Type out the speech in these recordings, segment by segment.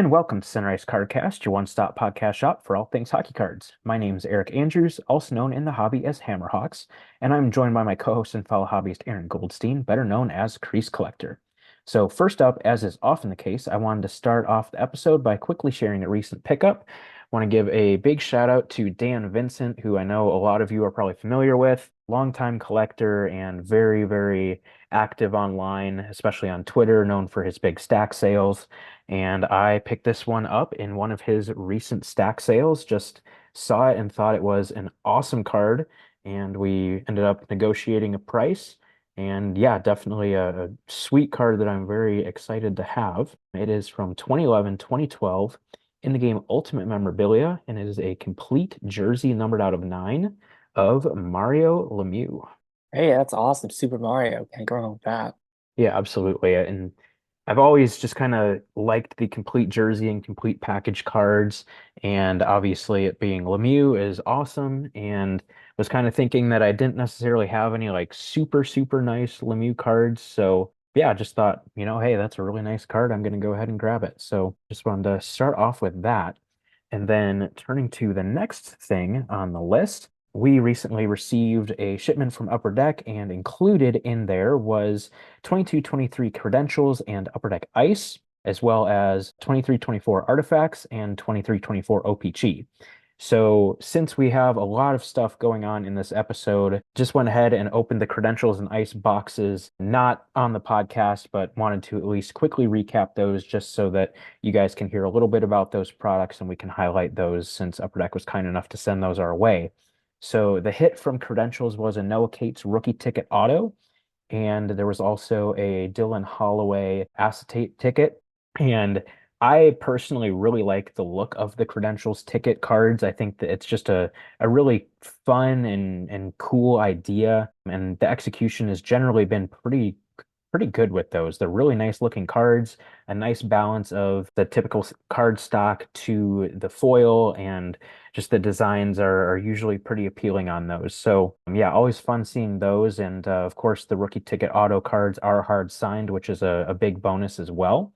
And welcome to Sunrise Cardcast, your one-stop podcast shop for all things hockey cards. My name is Eric Andrews, also known in the hobby as Hammerhawks, and I'm joined by my co-host and fellow hobbyist Aaron Goldstein, better known as Crease Collector. So first up, as is often the case, I wanted to start off the episode by quickly sharing a recent pickup. I want to give a big shout out to Dan Vincent, who I know a lot of you are probably familiar with, longtime collector and very, very active online, especially on Twitter, known for his big stack sales. And I picked this one up in one of his recent stack sales, just saw it and thought it was an awesome card. And we ended up negotiating a price. And yeah, definitely a sweet card that I'm very excited to have. It is from 2011, 2012 in the game Ultimate Memorabilia, and it is a complete jersey numbered out of 9 of Mario Lemieux. Hey, that's awesome. Super Mario. Can't go wrong with that. Yeah, absolutely. And I've always just kind of liked the complete jersey and complete package cards. And obviously, it being Lemieux is awesome. And was kind of thinking that I didn't necessarily have any like super, super nice Lemieux cards. So yeah, I just thought, hey, that's a really nice card. I'm going to go ahead and grab it. So just wanted to start off with that. And then turning to the next thing on the list, we recently received a shipment from Upper Deck, and included in there was 22-23 Credentials and Upper Deck Ice, as well as 23-24 Artifacts and 23-24 OPG. So since we have a lot of stuff going on in this episode, just went ahead and opened the Credentials and Ice boxes, not on the podcast, but wanted to at least quickly recap those just so that you guys can hear a little bit about those products and we can highlight those since Upper Deck was kind enough to send those our way. So the hit from Credentials was a Noah Cates rookie ticket auto, and there was also a Dylan Holloway acetate ticket. And I personally really like the look of the Credentials ticket cards. I think that it's just a really fun and cool idea, and the execution has generally been pretty good with those. They're really nice looking cards, a nice balance of the typical card stock to the foil, and just the designs are usually pretty appealing on those. So yeah, always fun seeing those. And of course, the rookie ticket auto cards are hard signed, which is a big bonus as well.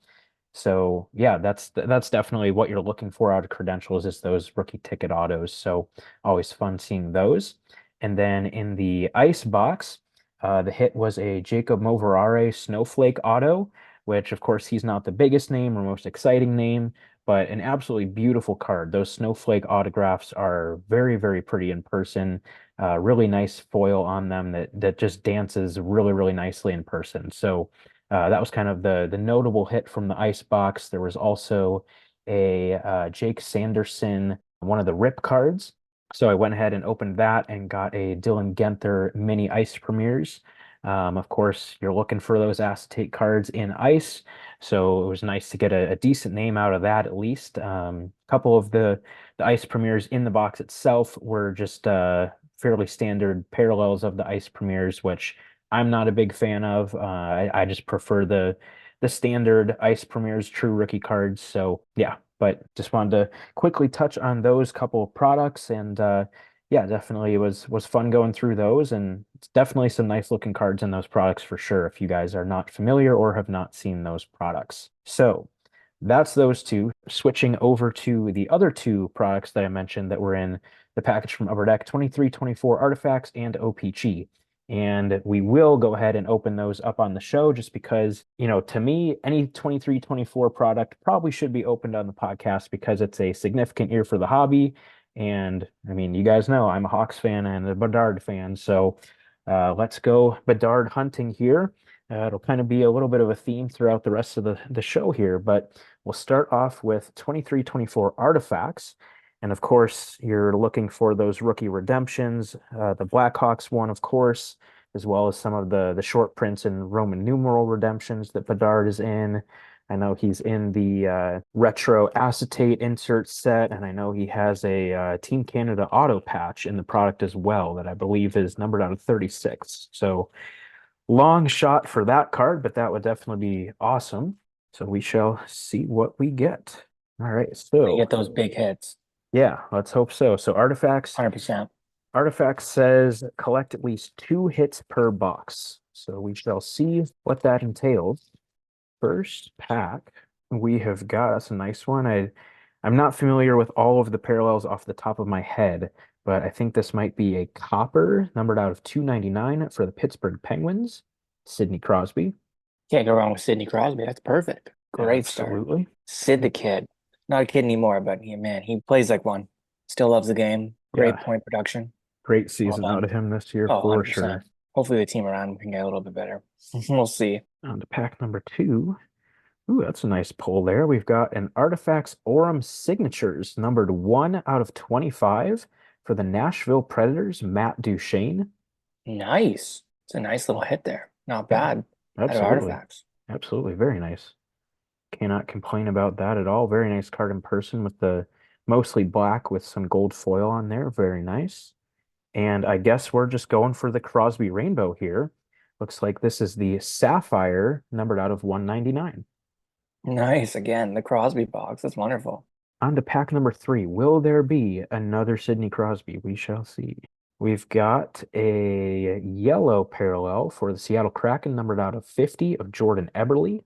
So yeah, that's definitely what you're looking for out of Credentials is those rookie ticket autos. So always fun seeing those. And then in the ice box, the hit was a Jacob Moverare Snowflake auto, which of course he's not the biggest name or most exciting name, but an absolutely beautiful card. Those Snowflake autographs are very, very pretty in person. Really nice foil on them that just dances really, really nicely in person. So that was kind of the notable hit from the ice box. There was also a Jake Sanderson, one of the rip cards. So I went ahead and opened that and got a Dylan Genther mini ice premieres. Of course, you're looking for those acetate cards in ice, so it was nice to get a decent name out of that at least. A couple of the ice premieres in the box itself were just fairly standard parallels of the ice premieres, which I'm not a big fan of. I just prefer the standard ice premieres true rookie cards. So yeah, but just wanted to quickly touch on those couple of products, and yeah, definitely it was fun going through those, and it's definitely some nice looking cards in those products for sure if you guys are not familiar or have not seen those products. So that's those two. Switching over to the other two products that I mentioned that were in the package from Upper Deck, 23-24 Artifacts and OPG. And we will go ahead and open those up on the show just because, to me, any 23-24 product probably should be opened on the podcast because it's a significant year for the hobby. And I mean, you guys know I'm a Hawks fan and a Bedard fan. So let's go Bedard hunting here. It'll kind of be a little bit of a theme throughout the rest of the show here, but we'll start off with 23-24 Artifacts. And of course, you're looking for those rookie redemptions, the Blackhawks one, of course, as well as some of the short prints and Roman numeral redemptions that Bedard is in. I know he's in the retro acetate insert set, and I know he has a Team Canada auto patch in the product as well that I believe is numbered out of 36. So long shot for that card, but that would definitely be awesome. So we shall see what we get. All right, They so get those big hits. yeah, let's hope so. So 100%. Artifacts says collect at least 2 hits per box. So we shall see what that entails. First pack. we have got us a nice one. I'm not familiar with all of the parallels off the top of my head, but I think this might be a copper numbered out of 299 for the Pittsburgh Penguins, Sidney Crosby. Can't go wrong with Sidney Crosby. That's perfect. Great start. Absolutely. Sid the kid. Not a kid anymore, but man, he plays like one. Still loves the game. Great Yeah, point production. great Well season out done. of him this year Oh, for 100%. sure. Hopefully the team around him can get a little bit better. We'll see. On to pack number two. Ooh, that's a nice pull there. We've got an Artifacts Aurum Signatures, numbered 1 out of 25 for the Nashville Predators, Matt Duchene. Nice. It's a nice little hit there. Not Yeah, bad. Out of absolutely. artifacts. Absolutely. Very nice. Cannot complain about that at all. Very nice card in person with the mostly black with some gold foil on there. Very nice. And I guess we're just going for the Crosby Rainbow here. Looks like this is the Sapphire, numbered out of 199. Nice. Again, the Crosby box. That's wonderful. On to pack number three. Will there be another Sidney Crosby? We shall see. We've got a yellow parallel for the Seattle Kraken, numbered out of 50 of Jordan Eberle.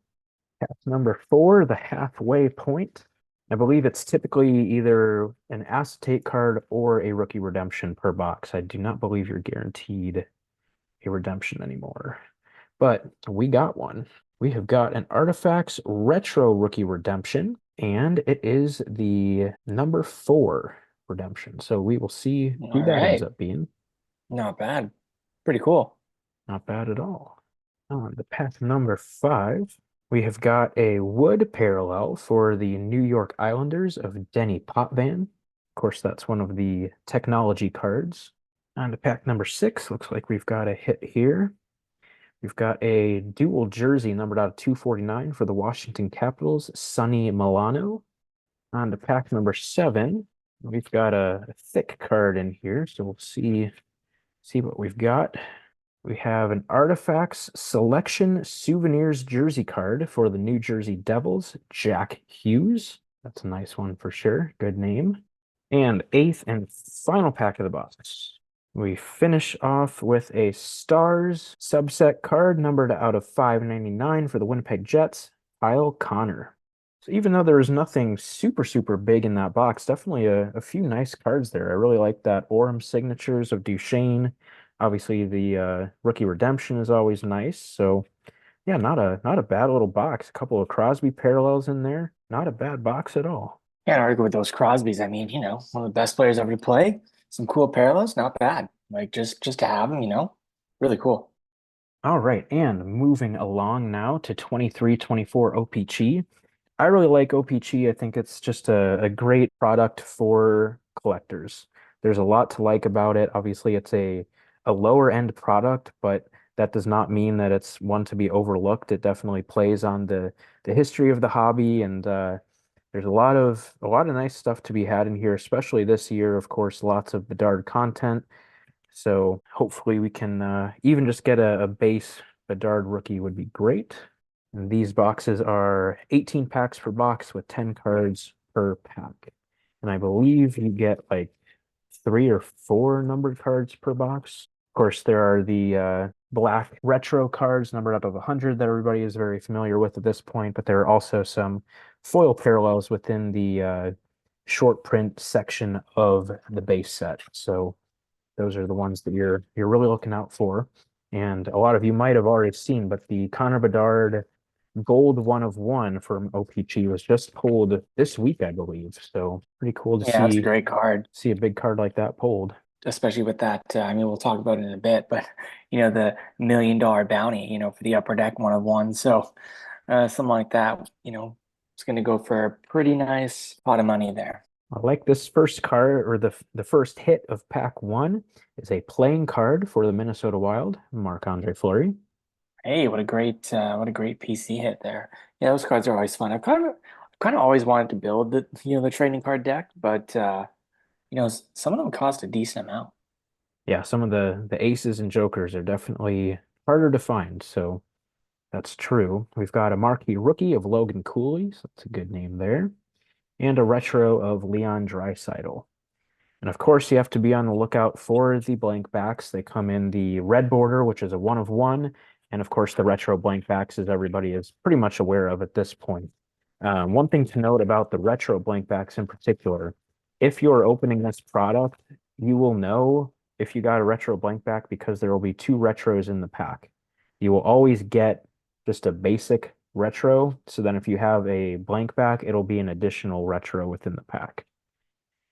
Pack number four, the halfway point. I believe it's typically either an acetate card or a rookie redemption per box. I do not believe you're guaranteed a redemption anymore. But we got one. We have got an Artifacts Retro Rookie Redemption, and it is the number 4 redemption. So we will see who All that ends right. up being. Not bad. Pretty cool. Not bad at all. On the pack number 5, we have got a wood parallel for the New York Islanders of Denny Potvin. Of course, that's one of the technology cards. On to pack number 6, looks like we've got a hit here. We've got a dual jersey numbered out of 249 for the Washington Capitals, Sonny Milano. On to pack number 7, we've got a thick card in here, so we'll see what we've got. We have an Artifacts Selection Souvenirs jersey card for the New Jersey Devils, Jack Hughes. That's a nice one for sure. Good name. And eighth and final pack of the box. We finish off with a Stars subset card numbered out of 599 for the Winnipeg Jets, Kyle Connor. So even though there is nothing super big in that box, definitely a few nice cards there. I really like that Aurum signatures of Duchene. Obviously, the rookie redemption is always nice. So yeah, not a bad little box. A couple of Crosby parallels in there. Not a bad box at all. Can't argue with those Crosbys. I mean, one of the best players ever to play. Some cool parallels. Not bad. Like just to have them, really cool. All right, and moving along now to 23-24 OPG. I really like OPG. I think it's just a great product for collectors. There's a lot to like about it. Obviously, it's a lower end product, but that does not mean that it's one to be overlooked. It definitely plays on the history of the hobby, and there's a lot of nice stuff to be had in here, especially this year. Of course, lots of Bedard content. So hopefully we can even just get a base Bedard rookie would be great. And these boxes are 18 packs per box with 10 cards per pack. And I believe you get like 3 or 4 numbered cards per box. Of course, there are the black retro cards numbered up of 100 that everybody is very familiar with at this point, but there are also some foil parallels within the short print section of the base set. So those are the ones that you're really looking out for. And a lot of you might have already seen, but the Connor Bedard Gold 1 of 1 from OPG was just pulled this week, I believe. So pretty cool to Yeah, that's a see great card, a big card like that pulled. especially with that. I mean, we'll talk about it in a bit, but the $1 million bounty, for the upper deck 1 of 1. So something like that, it's going to go for a pretty nice pot of money there. I like this first card, or the first hit of pack 1 is a playing card for the Minnesota Wild, Marc-Andre Fleury. Hey, what a great PC hit there. Yeah, those cards are always fun. I've kind of always wanted to build the trading card deck, but some of them cost a decent amount. Yeah, some of the aces and jokers are definitely harder to find, so that's true. We've got a marquee rookie of Logan Cooley, so that's a good name there, and a retro of Leon Draisaitl. And of course, you have to be on the lookout for the blank backs. They come in the red border, which is a 1 of 1, and of course, the retro blank backs, as everybody is pretty much aware of at this point. One thing to note about the retro blank backs in particular, if you're opening this product, you will know if you got a retro blank back because there will be two retros in the pack. You will always get just a basic retro. So then if you have a blank back, it'll be an additional retro within the pack.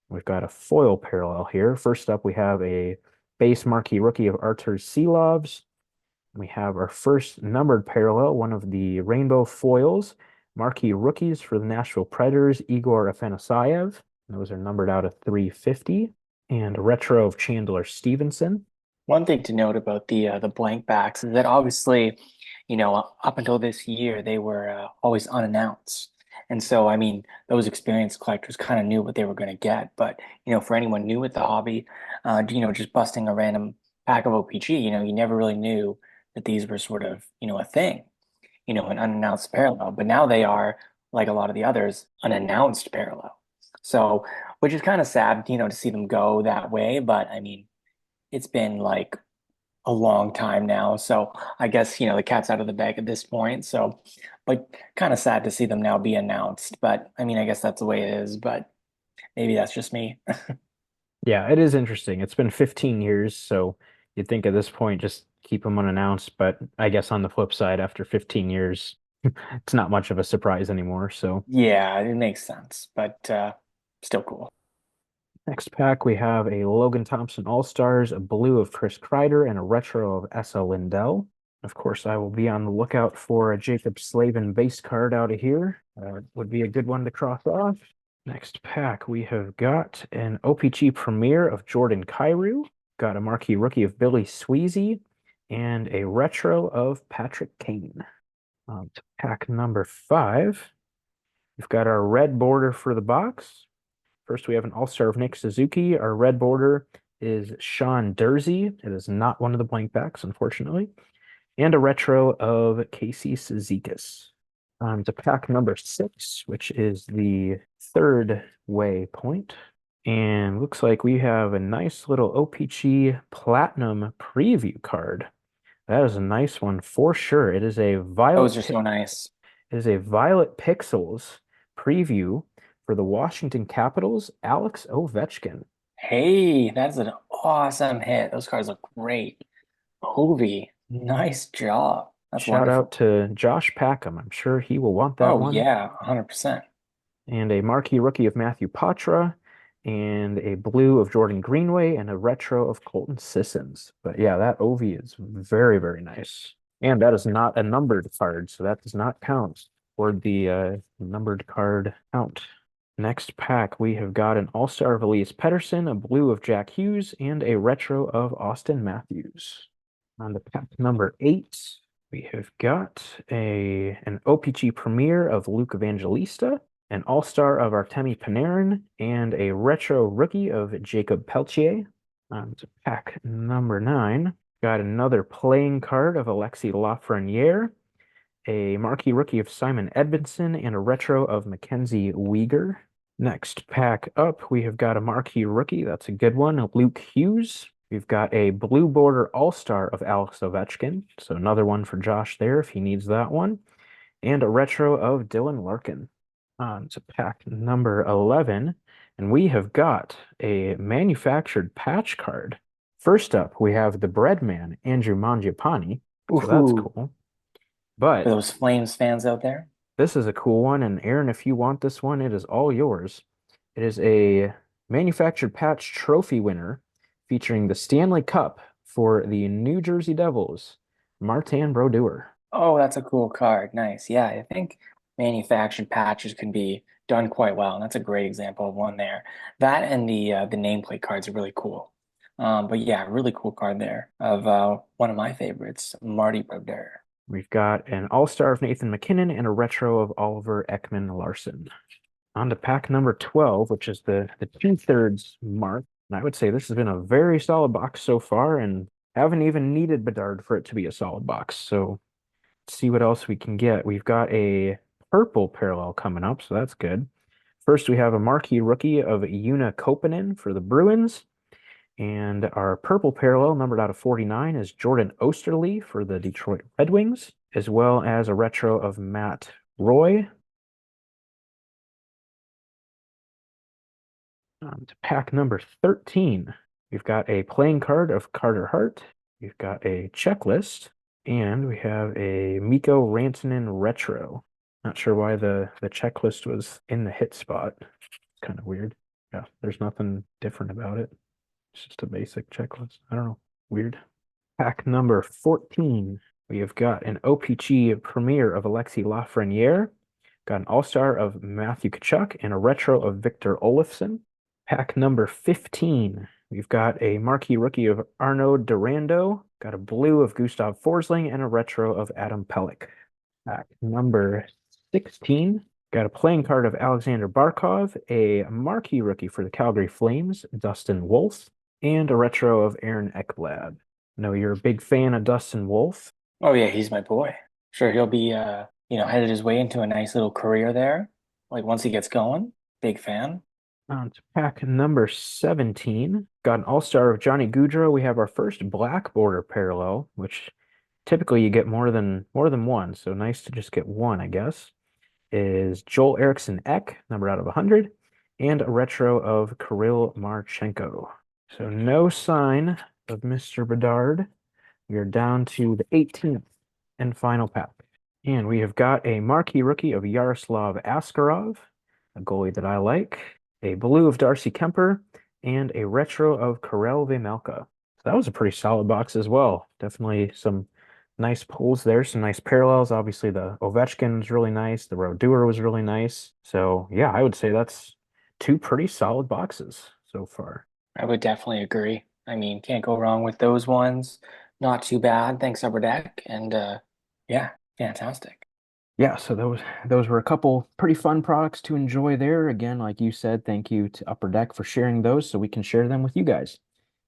We've got a foil parallel here. First up, we have a base marquee rookie of Artur Seelovs. We have our first numbered parallel, one of the rainbow foils, marquee rookies for the Nashville Predators, Igor Afanasayev. Those are numbered out of 350. And a retro of Chandler Stevenson. One thing to note about the blank backs is that obviously, up until this year, they were always unannounced. And so, I mean, those experienced collectors kind of knew what they were going to get. But, for anyone new with the hobby, just busting a random pack of OPG, you never really knew that these were sort of, a thing, an unannounced parallel. But now they are, like a lot of the others, an announced parallel. So, which is kind of sad, to see them go that way. But I mean, it's been like a long time now. So I guess, the cat's out of the bag at this point. So, but kind of sad to see them now be announced. But I mean, I guess that's the way it is, but maybe that's just me. Yeah, it is interesting. It's been 15 years, so you'd think at this point just keep them unannounced. But I guess on the flip side, after 15 years, it's not much of a surprise anymore. So Yeah, it makes sense, but still cool. next pack, we have a Logan Thompson All-Stars, a blue of Chris Kreider, and a retro of Essa Lindell. Of course, I will be on the lookout for a Jacob Slavin base card out of here. Would be a good one to cross off. Next pack, we have got an OPG Premier of Jordan Kyrou, got a marquee rookie of Billy Sweezy, and a retro of Patrick Kane. To pack number 5, we've got our red border for the box. First, we have an All-Star of Nick Suzuki. Our red border is Sean Dursey. It is not one of the blank backs, unfortunately. And a retro of Casey Cizikas. To pack number 6, which is the third way point. And looks like we have a nice little OPG Platinum preview card. That is a nice one for sure. It is a Those are so nice. Violet Pixels preview for the Washington Capitals, Alex Ovechkin. Hey, that's an awesome hit. Those cards look great. Ovi, nice job. That's Shout out wonderful. to Josh Packham. I'm sure he will want that Oh one. yeah, 100%. And a marquee rookie of Matthew Patra, and a blue of Jordan Greenway, and a retro of Colton Sissons. But yeah, that Ovi is very, very nice. And that is not a numbered card, so that does not count toward the numbered card count. Next pack, we have got an All-Star of Elias Pettersson, a blue of Jack Hughes, and a retro of Austin Matthews. On to pack number 8, we have got an OPG Premier of Luke Evangelista, an All-Star of Artemi Panarin, and a retro rookie of Jacob Peltier. On to pack number 9, got another playing card of Alexis Lafreniere, a marquee rookie of Simon Edmondson, and a retro of Mackenzie Weegar. Next pack up, we have got a marquee rookie. That's a good one, Luke Hughes. We've got a blue border all-star of Alex Ovechkin. So another one for Josh there if he needs that one. And a retro of Dylan Larkin. On to pack number 11. And we have got a manufactured patch card. First up, we have the Breadman, Andrew Mangiapane. So that's Ooh, cool. for But those Flames fans out there. this is a cool one, and Aaron, if you want this one, it is all yours. It is a manufactured patch trophy winner featuring the Stanley Cup for the New Jersey Devils, Martin Brodeur. Oh, that's a cool card. Nice. Yeah, I think manufactured patches can be done quite well, and that's a great example of one there. That and the nameplate cards are really cool. But yeah, really cool card there of one of my favorites, Marty Brodeur. We've got an All-Star of Nathan MacKinnon and a retro of Oliver Ekman Larson. On to pack number 12, which is the two-thirds mark. And I would say this has been a very solid box so far, and haven't even needed Bedard for it to be a solid box. So let's see what else we can get. We've got a purple parallel coming up, so that's good. First, we have a marquee rookie of Una Koppanen for the Bruins. And our purple parallel, numbered out of 49, is Jordan Osterley for the Detroit Red Wings, as well as a retro of Matt Roy. To pack number 13, we've got a playing card of Carter Hart. We've got a checklist, and we have a Mikko Rantanen retro. Not sure why the checklist was in the hit spot. It's kind of weird. Yeah, there's nothing different about it. It's just a basic checklist. I don't know. Weird. Pack number 14. We have got an OPG premiere of Alexi Lafreniere, got an all-star of Matthew Tkachuk, and a retro of Victor Olofsson. Pack number 15. We've got a marquee rookie of Arnaud Durando, got a blue of Gustav Forsling, and a retro of Adam Pelech. Pack number 16. Got a playing card of Alexander Barkov, a marquee rookie for the Calgary Flames, Dustin Wolf, and a retro of Aaron Ekblad. Know you're a big fan of Dustin Wolf. Oh yeah, he's my boy. Sure, he'll be headed his way into a nice little career there. Like once he gets going, big fan. On to pack number 17. Got an all-star of Johnny Gaudreau. We have our first black border parallel, which typically you get more than one, so nice to just get one, I guess. Is Joel Eriksson Ek, number out of 100, and a retro of Kirill Marchenko. So no sign of Mr. Bedard. We are down to the 18th and final pack. And we have got a marquee rookie of Yaroslav Askarov, a goalie that I like, a blue of Darcy Kemper, and a retro of Karel Vejmelka. So that was a pretty solid box as well. Definitely some nice pulls there, some nice parallels. Obviously, the Ovechkin was really nice. The Roduer was really nice. So yeah, I would say that's two pretty solid boxes so far. I would definitely agree. I mean, can't go wrong with those ones. Not too bad. Thanks, Upper Deck. And yeah, fantastic. Yeah, so those were a couple pretty fun products to enjoy there. Again, like you said, thank you to Upper Deck for sharing those so we can share them with you guys.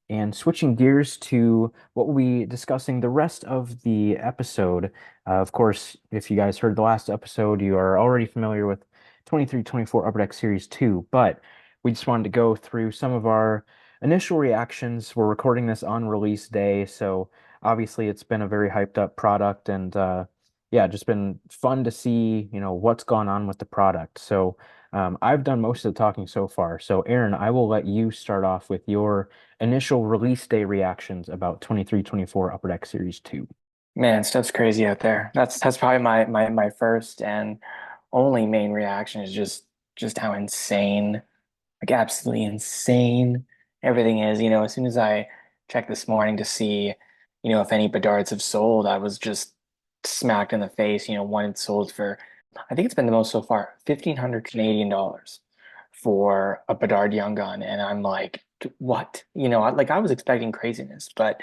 And switching gears to what we'll be discussing the rest of the episode. Of course, if you guys heard the last episode, you are already familiar with 23-24 Upper Deck Series 2, but we just wanted to go through some of our initial reactions. We're recording this on release day, so obviously it's been a very hyped up product and yeah, just been fun to see, what's gone on with the product. So I've done most of the talking so far. So Aaron, I will let you start off with your initial release day reactions about 23-24 Upper Deck Series 2. Man, stuff's crazy out there. That's probably my first and only main reaction is just how insane, like absolutely insane everything is. As soon as I checked this morning to see, if any Bedards have sold, I was just smacked in the face. One had sold for, I think it's been the most so far, 1,500 Canadian dollars for a Bedard Young Gun. And I'm like, what? Like I was expecting craziness, but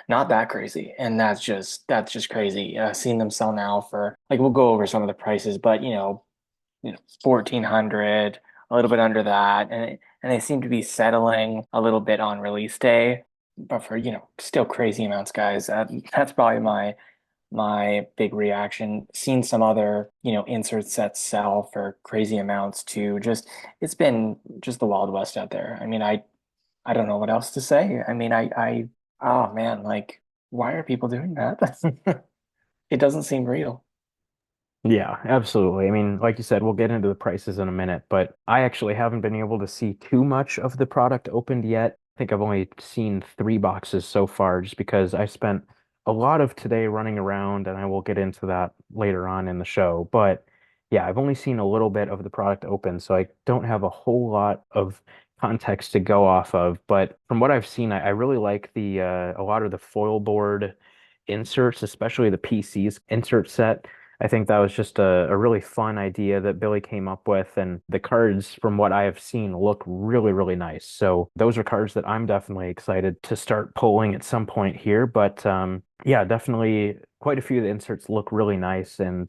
not that crazy. And that's just crazy. Seeing them sell now for like we'll go over some of the prices, but 1,400, a little bit under that, and they seem to be settling a little bit on release day, but for still crazy amounts, guys. That's probably my big reaction. Seen some other insert sets sell for crazy amounts too. Just it's been just the Wild West out there. I mean, I don't know what else to say. I mean, I oh man, like why are people doing that? It doesn't seem real. Yeah, absolutely. I mean, like you said, we'll get into the prices in a minute, but I actually haven't been able to see too much of the product opened yet. I think I've only seen three boxes so far just because I spent a lot of today running around, and I will get into that later on in the show. But yeah, I've only seen a little bit of the product open, so I don't have a whole lot of context to go off of. But from what I've seen, I really like the a lot of the foil board inserts, especially the PC's insert set. I think that was just a really fun idea that Billy came up with, and the cards, from what I have seen, look really, really nice. So those are cards that I'm definitely excited to start pulling at some point here. But yeah, definitely quite a few of the inserts look really nice, and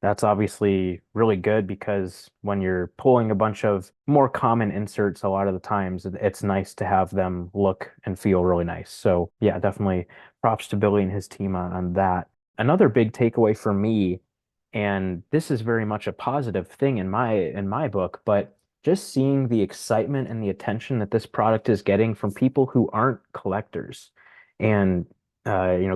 that's obviously really good because when you're pulling a bunch of more common inserts, a lot of the times it's nice to have them look and feel really nice. So yeah, definitely props to Billy and his team on that. Another big takeaway for me, and this is very much a positive thing in my book, but just seeing the excitement and the attention that this product is getting from people who aren't collectors. And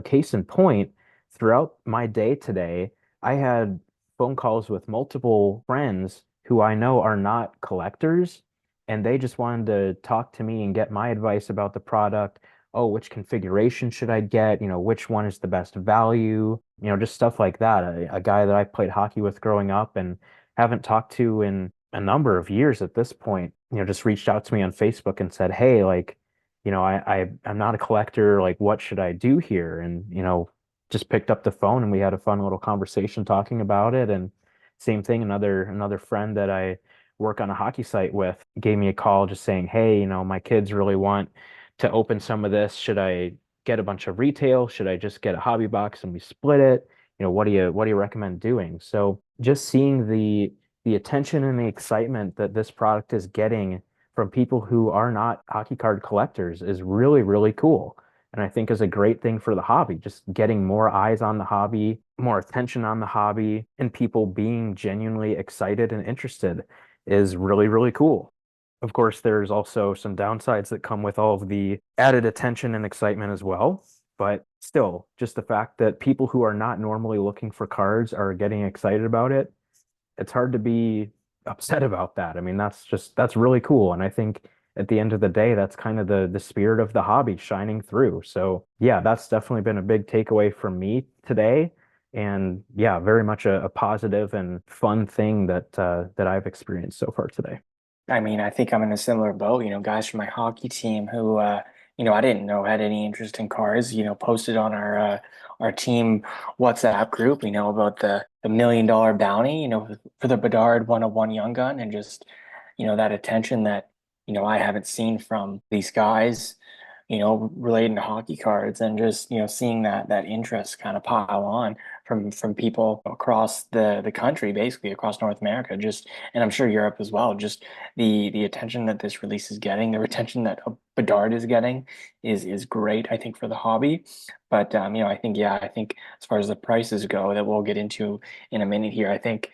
case in point, throughout my day today, I had phone calls with multiple friends who I know are not collectors, and they just wanted to talk to me and get my advice about the product. Oh, which configuration should I get? Which one is the best value? Just stuff like that. A guy that I played hockey with growing up and haven't talked to in a number of years at this point, just reached out to me on Facebook and said, "Hey, like, I'm not a collector. Like, what should I do here?" And, just picked up the phone and we had a fun little conversation talking about it. And same thing, another friend that I work on a hockey site with gave me a call just saying, "Hey, my kids really want to open some of this. Should I get a bunch of retail? Should I just get a hobby box and we split it? What do you recommend doing?" So just seeing the attention and the excitement that this product is getting from people who are not hockey card collectors is really, really cool. And I think is a great thing for the hobby, just getting more eyes on the hobby, more attention on the hobby, and people being genuinely excited and interested is really, really cool. Of course, there's also some downsides that come with all of the added attention and excitement as well. But still, just the fact that people who are not normally looking for cards are getting excited about it, it's hard to be upset about that. I mean, that's really cool. And I think at the end of the day, that's kind of the spirit of the hobby shining through. So yeah, that's definitely been a big takeaway from me today. And yeah, very much a positive and fun thing that I've experienced so far today. I mean, I think I'm in a similar boat. Guys from my hockey team who, I didn't know had any interest in cars, posted on our team WhatsApp group, about the $1 million bounty, for the Bedard 101 Young Gun, and just, that attention that, I haven't seen from these guys, relating to hockey cards, and just, seeing that interest kind of pile on from people across the country, basically across North America, just, and I'm sure Europe as well. Just the attention that this release is getting, the retention that Bedard is getting is great, I think, for the hobby. But I think as far as the prices go, that we'll get into in a minute here, I think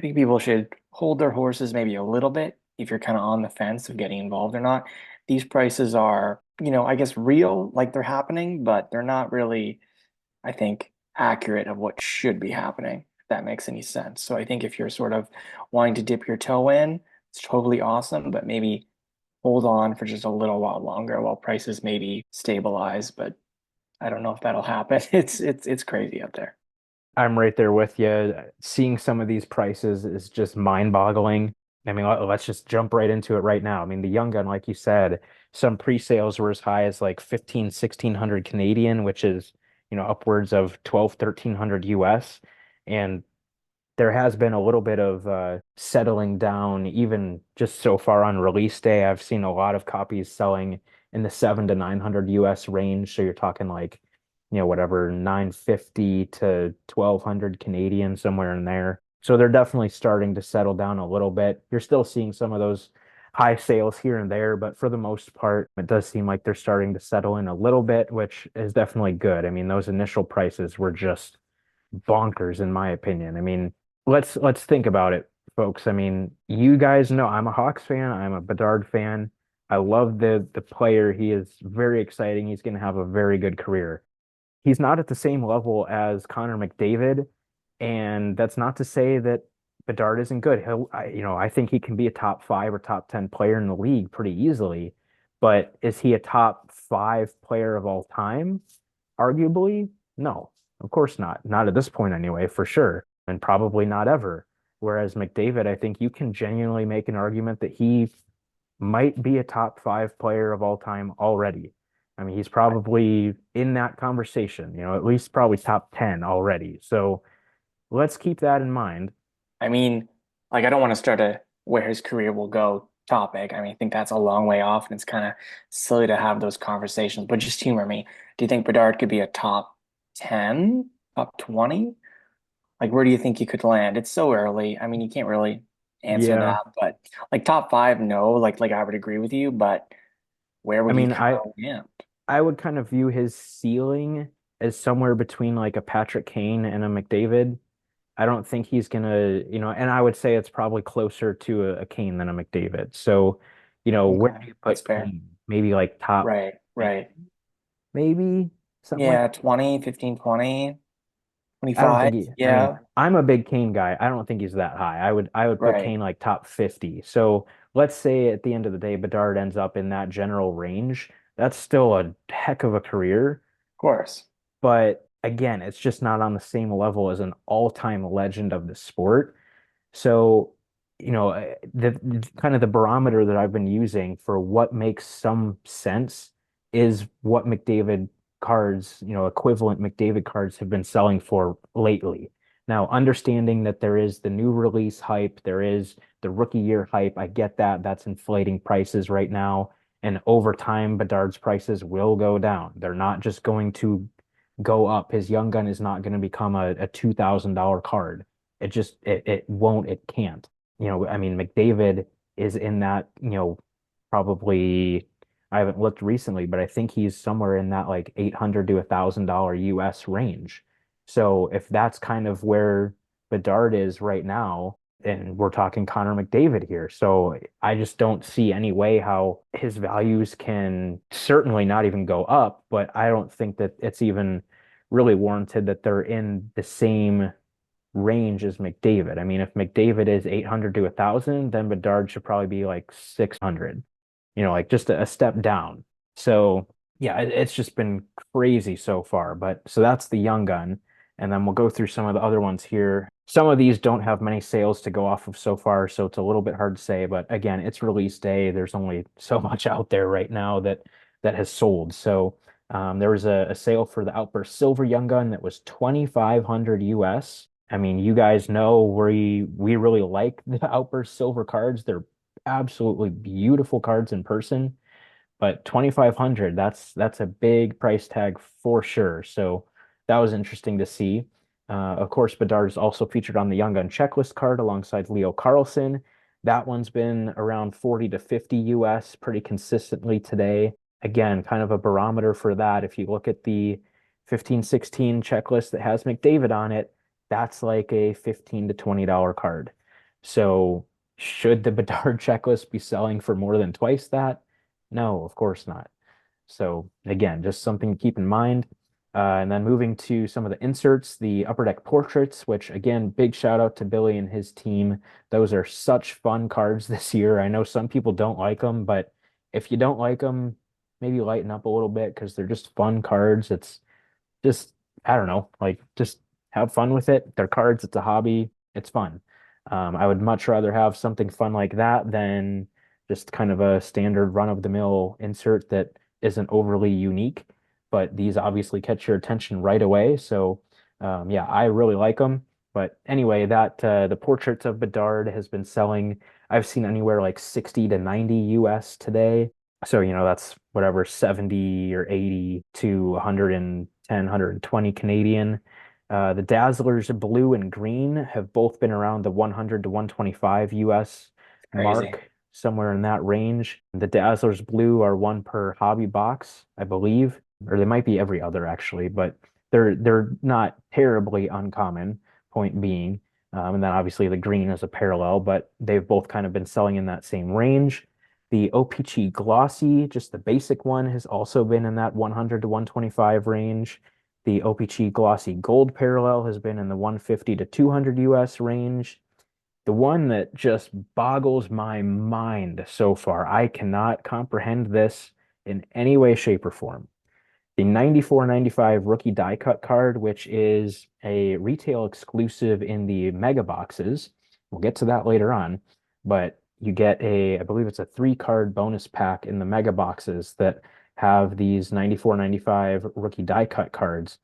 people should hold their horses maybe a little bit if you're kind of on the fence of getting involved or not. These prices are, I guess real, like they're happening, but they're not really, I think, accurate of what should be happening, if that makes any sense. So I think if you're sort of wanting to dip your toe in, it's totally awesome, but maybe hold on for just a little while longer while prices maybe stabilize. But I don't know if that'll happen. It's crazy out there. I'm right there with you. Seeing some of these prices is just mind-boggling. I mean, let's just jump right into it right now. I mean, the Young Gun, like you said, some pre-sales were as high as like 15, 1600 Canadian, which is, upwards of 12, 1300 US. And there has been a little bit of settling down, even just so far on release day. I've seen a lot of copies selling in the 7 to 900 US range. So you're talking like, whatever, 950 to 1200 Canadian, somewhere in there. So they're definitely starting to settle down a little bit. You're still seeing some of those high sales here and there, but for the most part, it does seem like they're starting to settle in a little bit, which is definitely good. I mean, those initial prices were just bonkers in my opinion. I mean, let's think about it, folks. I mean, you guys know I'm a Hawks fan, I'm a Bedard fan. I love the player. He is very exciting. He's going to have a very good career. He's not at the same level as Connor McDavid, and that's not to say that Bedard isn't good. I think he can be a top 5 or top 10 player in the league pretty easily, but is he a top 5 player of all time? Arguably, no, of course not. Not at this point anyway, for sure, and probably not ever. Whereas McDavid, I think you can genuinely make an argument that he might be a top 5 player of all time already. I mean, he's probably in that conversation, at least probably top 10 already. So let's keep that in mind. I mean, like, I don't want to start a where his career will go topic. I mean, I think that's a long way off, and it's kind of silly to have those conversations. But just humor me. Do you think Bedard could be a top 10, top 20? Like, where do you think he could land? It's so early. I mean, you can't really answer Yeah. that, but like top five, no. Like I would agree with you, but where I would he mean, kind I of land? I would kind of view his ceiling as somewhere between like a Patrick Kane and a McDavid. I don't think he's gonna, and I would say it's probably closer to a Kane than a McDavid. So, where do Okay, you that's put fair. Kane? Maybe like top Right, 10, right. maybe something like Yeah, that. 20, 15, 20, I don't 25. think he, I mean, Yeah, I'm a big Kane guy. I don't think he's that high. I would put right. Kane like top 50. So let's say at the end of the day, Bedard ends up in that general range. That's still a heck of a career. Of course. But again, it's just not on the same level as an all-time legend of the sport. So, the kind of the barometer that I've been using for what makes some sense is what McDavid cards, equivalent McDavid cards have been selling for lately. Now, understanding that there is the new release hype, there is the rookie year hype, I get that. That's inflating prices right now. And over time, Bedard's prices will go down. They're not just going to go up. His Young Gun is not going to become a $2,000 card. It won't, it can't. I mean, McDavid is in that, probably I haven't looked recently, but I think he's somewhere in that like 800 to $1,000 US range. So if that's kind of where Bedard is right now, and we're talking Connor McDavid here. So I just don't see any way how his values can certainly not even go up, but I don't think that it's even really warranted that they're in the same range as McDavid. I mean, if McDavid is 800 to 1,000, then Bedard should probably be like 600, like just a step down. So, yeah, it's just been crazy so far. But so that's the Young Gun. And then we'll go through some of the other ones here. Some of these don't have many sales to go off of so far, so it's a little bit hard to say. But again, it's release day. There's only so much out there right now that has sold. So there was a sale for the Outburst Silver Young Gun that was 2,500 US. I mean, you guys know we really like the Outburst Silver cards. They're absolutely beautiful cards in person, but 2,500, that's a big price tag for sure. So that was interesting to see. Of course, Bedard is also featured on the Young Gun checklist card alongside Leo Carlsson. That one's been around 40 to 50 US pretty consistently today. Again, kind of a barometer for that. If you look at the 15-16 checklist that has McDavid on it, that's like a $15 to $20 card. So should the Bedard checklist be selling for more than twice that? No, of course not. So again, just something to keep in mind. And then moving to some of the inserts, the Upper Deck portraits, which again, big shout out to Billy and his team. Those are such fun cards this year. I know some people don't like them, but if you don't like them, maybe lighten up a little bit because they're just fun cards. It's just, I don't know, like just have fun with it. They're cards, it's a hobby, it's fun. I would much rather have something fun like that than just kind of a standard run-of-the-mill insert that isn't overly unique. But these obviously catch your attention right away. So, yeah, I really like them. But anyway, that the portraits of Bedard has been selling. I've seen anywhere like 60 to 90 US today. So, that's whatever, 70 or 80 to 110, 120 Canadian. The Dazzlers blue and green have both been around the 100 to 125 US Crazy. mark, somewhere in that range. The Dazzlers blue are one per hobby box, I believe, or they might be every other actually, but they're not terribly uncommon, point being. And then obviously the green is a parallel, but they've both kind of been selling in that same range. The OPC Glossy, just the basic one, has also been in that 100 to 125 range. The OPC Glossy Gold Parallel has been in the 150 to 200 US range. The one that just boggles my mind so far, I cannot comprehend this in any way, shape, or form. The 94-95 rookie die cut card, which is a retail exclusive in the mega boxes. We'll get to that later on, but you get I believe it's a 3 card bonus pack in the mega boxes that have these 94-95 rookie die cut cards.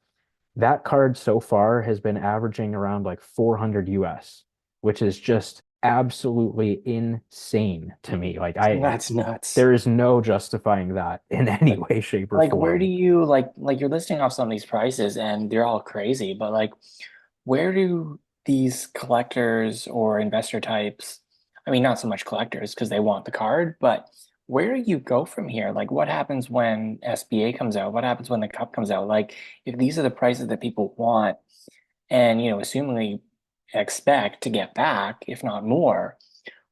That card so far has been averaging around like 400 US, which is just absolutely insane to me. That's nuts. There is no justifying that in any Like, way, shape, or like where do form. you like you're listing off some of these prices and they're all crazy, but like where do these collectors or investor types, I mean not so much collectors because they want the card, but where do you go from here? Like what happens when SBA comes out? What happens when the cup comes out? Like if these are the prices that people want and assumingly expect to get back, if not more,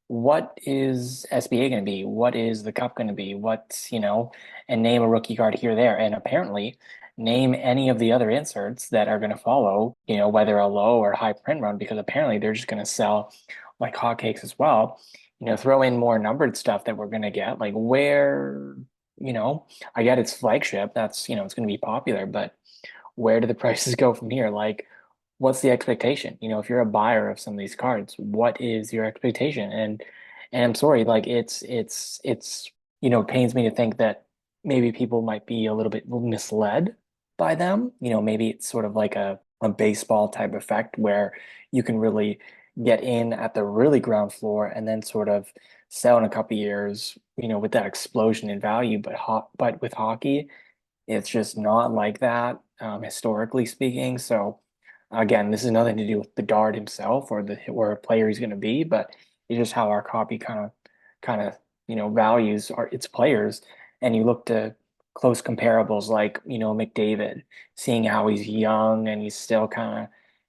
what is SBA going to be? What is the cup going to be? And name a rookie card here, there, and apparently name any of the other inserts that are going to follow, whether a low or high print run, because apparently they're just going to sell like hotcakes as well. throw in more numbered stuff that we're going to get. Like where, you know, I get it's flagship. That's, it's going to be popular, but where do the prices go from here? Like, what's the expectation? If you're a buyer of some of these cards, what is your expectation? And I'm sorry, like it's pains me to think that maybe people might be a little bit misled by them. Maybe it's sort of like a baseball type effect where you can really get in at the really ground floor and then sort of sell in a couple years, with that explosion in value. But with hockey, it's just not like that, historically speaking. So again, this is nothing to do with Bedard himself or a player he's going to be, but it's just how our copy kind of values its players. And you look to close comparables like McDavid, seeing how he's young and he's still kind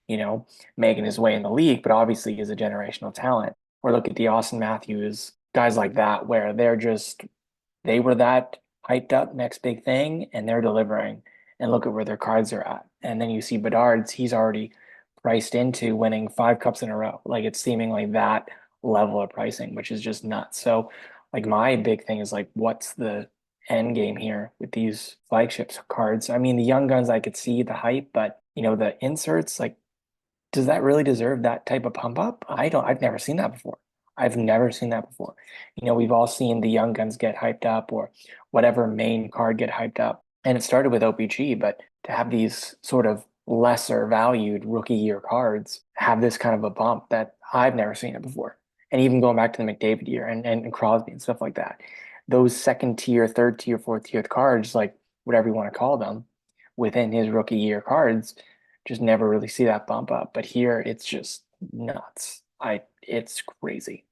of making his way in the league, but obviously he's a generational talent. Or look at the Austin Matthews, guys like that, where they were that hyped up next big thing and they're delivering. And look at where their cards are at. And then you see Bedard's, he's already priced into winning 5 cups in a row. Like it's seeming like that level of pricing, which is just nuts. So like my big thing is like, what's the end game here with these flagships cards? I mean, the young guns, I could see the hype, but the inserts, like does that really deserve that type of pump up? I've never seen that before. I've never seen that before. We've all seen the young guns get hyped up or whatever main card get hyped up. And it started with OPG, but to have these sort of lesser valued rookie year cards have this kind of a bump that I've never seen it before. And even going back to the McDavid year and Crosby and stuff like that. Those second tier, third tier, fourth tier cards, like whatever you want to call them, within his rookie year cards, just never really see that bump up. But here it's just nuts. It's crazy.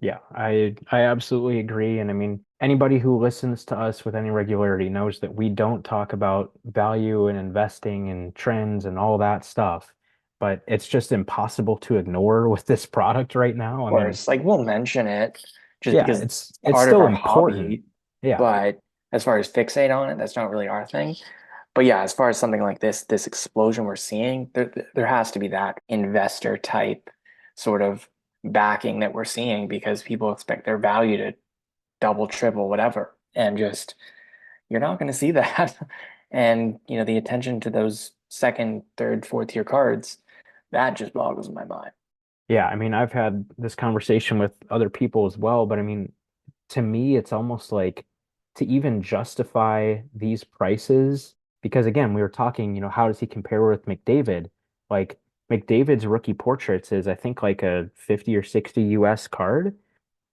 Yeah, I absolutely agree. And I mean, anybody who listens to us with any regularity knows that we don't talk about value and investing and trends and all that stuff. But it's just impossible to ignore with this product right now. Of I mean, course, like we'll mention it just yeah, because it's it's part of still our important. hobby, Yeah. but as far as fixate on it, that's not really our thing. But yeah, as far as something like this explosion we're seeing, there has to be that investor type sort of backing that we're seeing because people expect their value to double, triple, whatever. And just you're not going to see that. And the attention to those second, third, fourth tier cards, that just boggles my mind. Yeah, I mean, I've had this conversation with other people as well, but I mean, to me, it's almost like to even justify these prices, because again, we were talking, how does he compare with McDavid? Like McDavid's rookie portraits is, I think, like a 50 or 60 US card.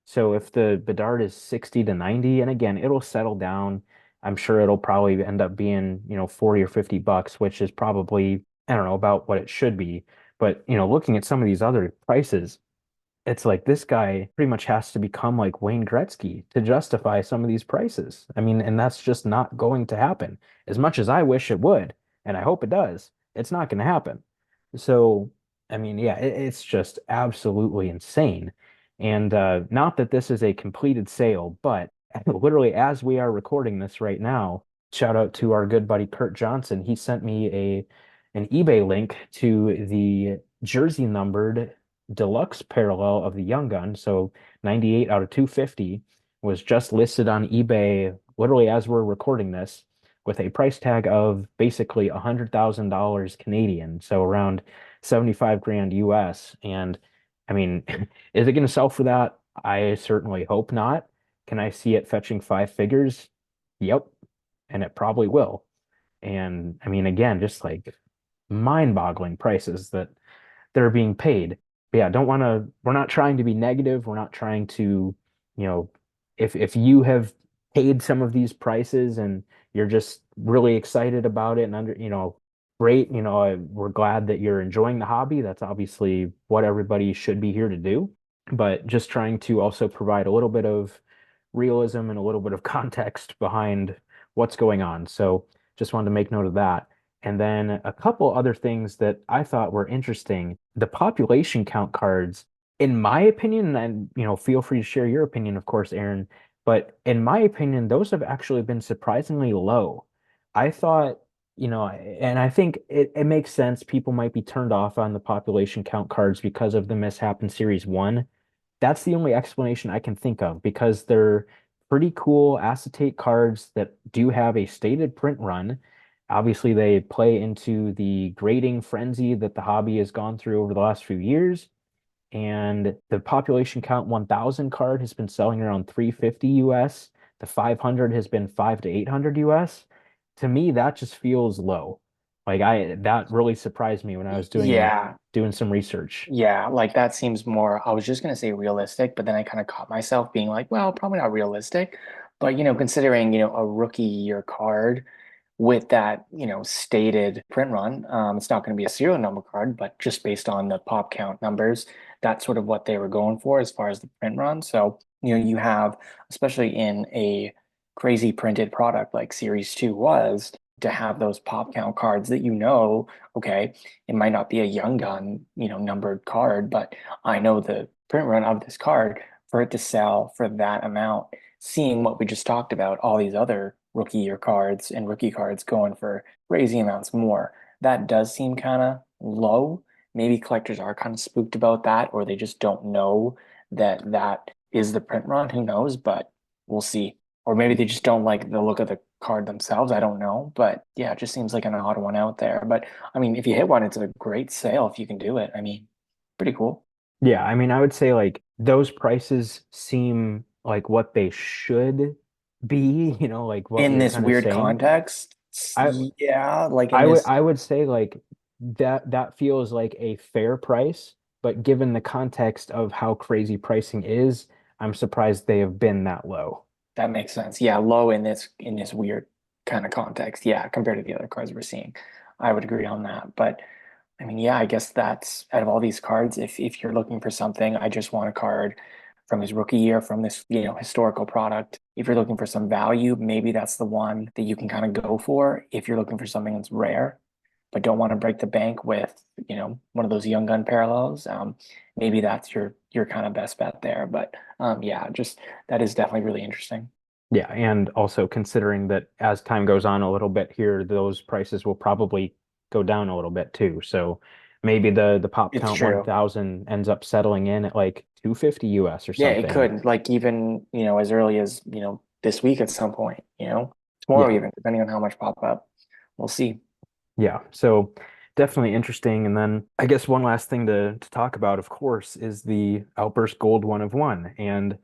So if the Bedard is 60 to 90, and again, it'll settle down. I'm sure it'll probably end up being, 40 or $50, which is probably, I don't know, about what it should be. But, looking at some of these other prices, it's like this guy pretty much has to become like Wayne Gretzky to justify some of these prices. I mean, and that's just not going to happen. As much as I wish it would, and I hope it does, it's not going to happen. So, I mean, yeah, it's just absolutely insane. And not that this is a completed sale, but literally as we are recording this right now, shout out to our good buddy Kurt Johnson. He sent me an eBay link to the jersey numbered deluxe parallel of the Young Gun, so 98 out of 250, was just listed on eBay literally as we're recording this with a price tag of basically $100,000 Canadian, so around 75 grand US. And I mean, is it going to sell for that? I certainly hope not. Can I see it fetching 5 figures? Yep, and it probably will. And I mean, again, just like mind-boggling prices that are being paid. But yeah, don't want to, we're not trying to be negative. We're not trying to, you know, if you have paid some of these prices and you're just really excited about it and great, we're glad that you're enjoying the hobby. That's obviously what everybody should be here to do. But just trying to also provide a little bit of realism and a little bit of context behind what's going on. So just wanted to make note of that. And then a couple other things that I thought were interesting. The population count cards, in my opinion, and feel free to share your opinion, of course, Aaron, but in my opinion, those have actually been surprisingly low. I thought, and I think it makes sense. People might be turned off on the population count cards because of the mishap in Series 1. that's the only explanation I can think of because they're pretty cool acetate cards that do have a stated print run. Obviously, they play into the grading frenzy that the hobby has gone through over the last few years. And the population count 1000 card has been selling around 350 US. The 500 has been 5 to 800 US. To me, that just feels low. That really surprised me when I was Yeah, doing some research. yeah, like that seems more, I was just gonna say realistic, but then I kind of caught myself being like, well, probably not realistic. But considering, a rookie year card with that, stated print run, it's not going to be a serial number card, but just based on the pop count numbers, that's sort of what they were going for as far as the print run. So, you have, especially in a crazy printed product like Series 2 was, to have those pop count cards that okay, it might not be a Young Gun, numbered card, but I know the print run of this card for it to sell for that amount, seeing what we just talked about, all these other rookie year cards and rookie cards going for crazy amounts more. That does seem kind of low. Maybe collectors are kind of spooked about that, or they just don't know that that is the print run. Who knows? But we'll see. Or maybe they just don't like the look of the card themselves. I don't know. But yeah, it just seems like an odd one out there. But I mean, if you hit one, it's a great sale if you can do it. I mean, pretty cool. Yeah, I mean, I would say like those prices seem like what they should be, like what we In were this kind of weird saying. context, I yeah, like in this. I would say like that feels like a fair price, but given the context of how crazy pricing is, I'm surprised they have been that low. That makes sense. Yeah, low in this weird kind of context. Yeah, compared to the other cards we're seeing. I would agree on that. But I mean, yeah, I guess that's out of all these cards, if you're looking for something, I just want a card from his rookie year, from this, historical product. If you're looking for some value, maybe that's the one that you can kind of go for. If you're looking for something that's rare, but don't want to break the bank with, one of those Young Gun parallels, maybe that's your kind of best bet there. But yeah, just that is definitely really interesting. Yeah, and also considering that as time goes on a little bit here, those prices will probably go down a little bit too. So maybe the pop It's count true. 1000 ends up settling in at like 250 US or Yeah, it something. could, like, even, as early as, this week at some point, tomorrow Yeah. even, depending on how much pop up. We'll see. Yeah, so definitely interesting. And then I guess one last thing to talk about, of course, is the Outburst Gold one of one. And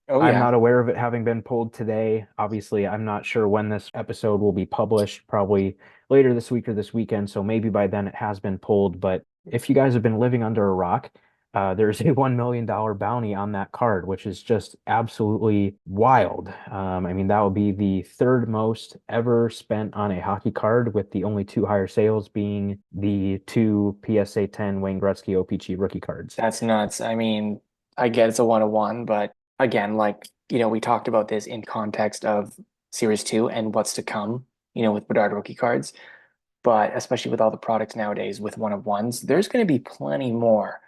Oh I'm yeah. not aware of it having been pulled today. Obviously, I'm not sure when this episode will be published, probably later this week or this weekend. So maybe by then it has been pulled. But if you guys have been living under a rock, there's a $1 million bounty on that card, which is just absolutely wild. I mean, that would be the third most ever spent on a hockey card, with the only two higher sales being the two PSA 10 Wayne Gretzky OPC rookie cards. That's nuts. I mean, I get it's a 101, but again, like, we talked about this in context of Series 2 and what's to come, with Bedard rookie cards. But especially with all the products nowadays with one of ones, there's going to be plenty more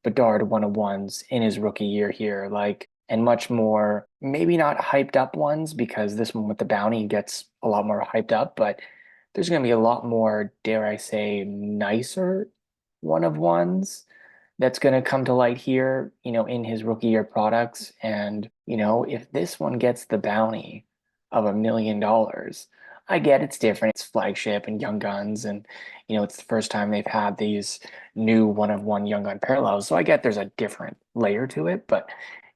Bedard one of ones in his rookie year here, like, and much more, maybe not hyped up ones because this one with the bounty gets a lot more hyped up, but there's going to be a lot more, dare I say, nicer one of ones that's going to come to light here, in his rookie year products. And, if this one gets the bounty of $1 million, I get it's different. It's flagship and Young Guns, and, it's the first time they've had these new one of one Young Gun parallels. So I get there's a different layer to it. But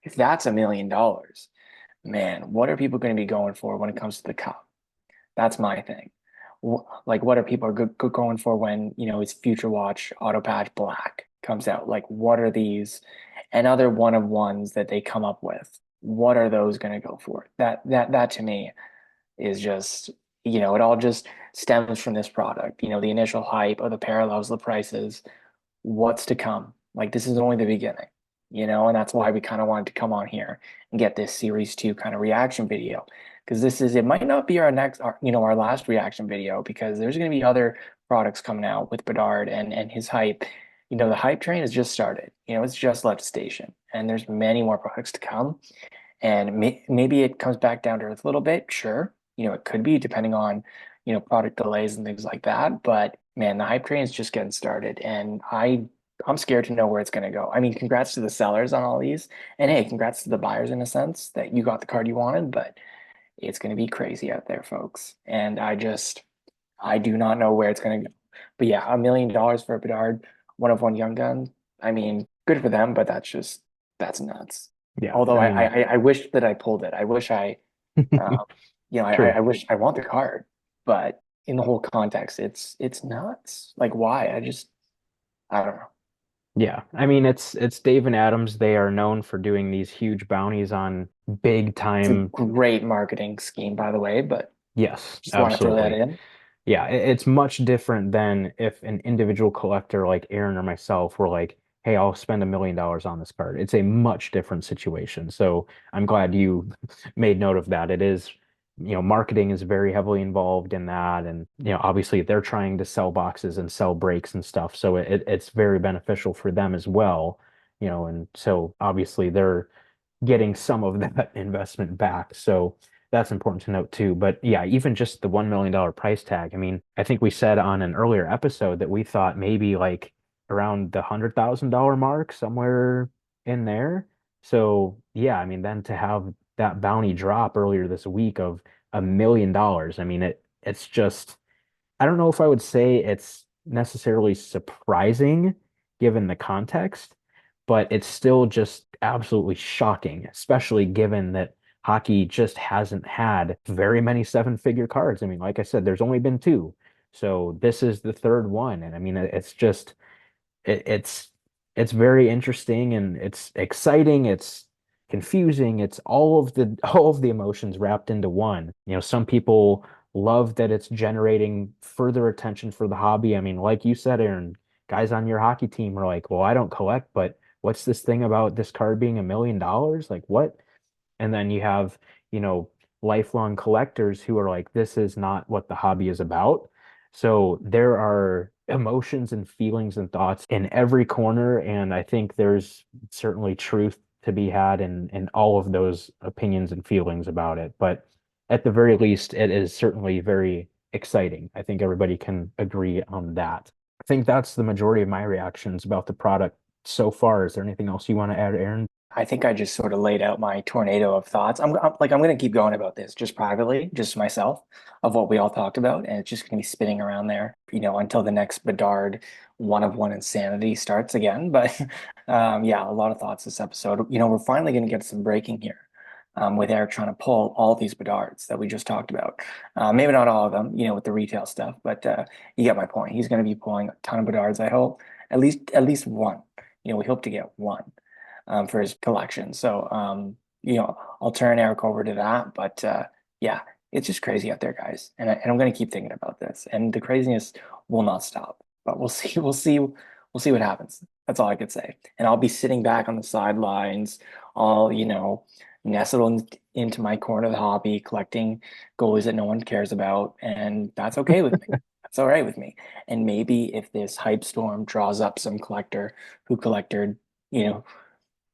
if that's $1 million, man, what are people going to be going for when it comes to the cup? That's my thing. Like, what are people going for when, it's Future Watch Auto Patch Black comes out? Like, what are these and other one of ones that they come up with? What are those going to go for? That to me is just, it all just stems from this product. The initial hype of the parallels, the prices, what's to come. Like, this is only the beginning, and that's why we kind of wanted to come on here and get this series two kind of reaction video. Because it might not be our next, our last reaction video, because there's going to be other products coming out with Bedard and his hype. The hype train has just started. It's just left the station, and there's many more products to come. And maybe it comes back down to earth a little bit. Sure. It could be depending on, product delays and things like that. But man, the hype train is just getting started. And I'm scared to know where it's going to go. I mean, congrats to the sellers on all these, and hey, congrats to the buyers in a sense that you got the card you wanted, but it's going to be crazy out there, folks. And I do not know where it's going to go. But yeah, $1 million for a Bedard, one of one young gun. I mean, good for them, but that's nuts. Yeah, Although I mean, I wish that I pulled it. I wish um, true. I wish I want the card, but in the whole context, it's nuts. Like why? I don't know. Yeah, I mean it's Dave and Adams. They are known for doing these huge bounties on big It's a time. great marketing scheme, by the way, but Yes, just want to throw that absolutely. in. Yeah, it's much different than if an individual collector like Aaron or myself were like, "Hey, I'll spend $1 million on this card." It's a much different situation. So I'm glad you made note of that. It is, marketing is very heavily involved in that, and obviously they're trying to sell boxes and sell breaks and stuff. So it's very beneficial for them as well. And so obviously they're getting some of that investment back. So that's important to note too. But yeah, even just the $1 million price tag. I mean, I think we said on an earlier episode that we thought maybe like around the $100,000 mark, somewhere in there. So yeah, I mean, then to have that bounty drop earlier this week of $1 million, I mean, it's just I don't know if I would say it's necessarily surprising given the context, but it's still just absolutely shocking, especially given that hockey just hasn't had very many seven-figure cards. I mean, like I said, there's only been two. So this is the third one. And I mean, it's just it, it's it's very interesting and it's exciting. It's confusing. It's all of the all of the emotions wrapped into one. Some people love that it's generating further attention for the hobby. I mean, like you said, Aaron, guys on your hockey team are like, "Well, I don't collect, but what's this thing about this card being $1 million? Like what?" And then you have, you know, lifelong collectors who are like, this is not what the hobby is about. So there are emotions and feelings and thoughts in every corner. And I think there's certainly truth to be had in all of those opinions and feelings about it. But at the very least, it is certainly very exciting. I think everybody can agree on that. I think that's the majority of my reactions about the product so far. Is there anything else you want to add, Aaron? I think I just sort of laid out my tornado of thoughts. I'm going to keep going about this just privately, just myself, of what we all talked about, and it's just going to be spinning around there, until the next Bedard one of one insanity starts again. But yeah, a lot of thoughts this episode. We're finally going to get some breaking here. With Eric trying to pull all these Bedards that we just talked about. Maybe not all of them, with the retail stuff, but you get my point. He's going to be pulling a ton of Bedards, I hope. At least one. We hope to get one for his collection. So, I'll turn Eric over to that. But yeah, it's just crazy out there, guys. And I'm going to keep thinking about this. And the craziness will not stop. But we'll see. We'll see what happens. That's all I could say. And I'll be sitting back on the sidelines, all nestled into my corner of the hobby, collecting goalies that no one cares about, and that's okay with me. That's all right with me. And maybe if this hype storm draws up some collector who collected, you know,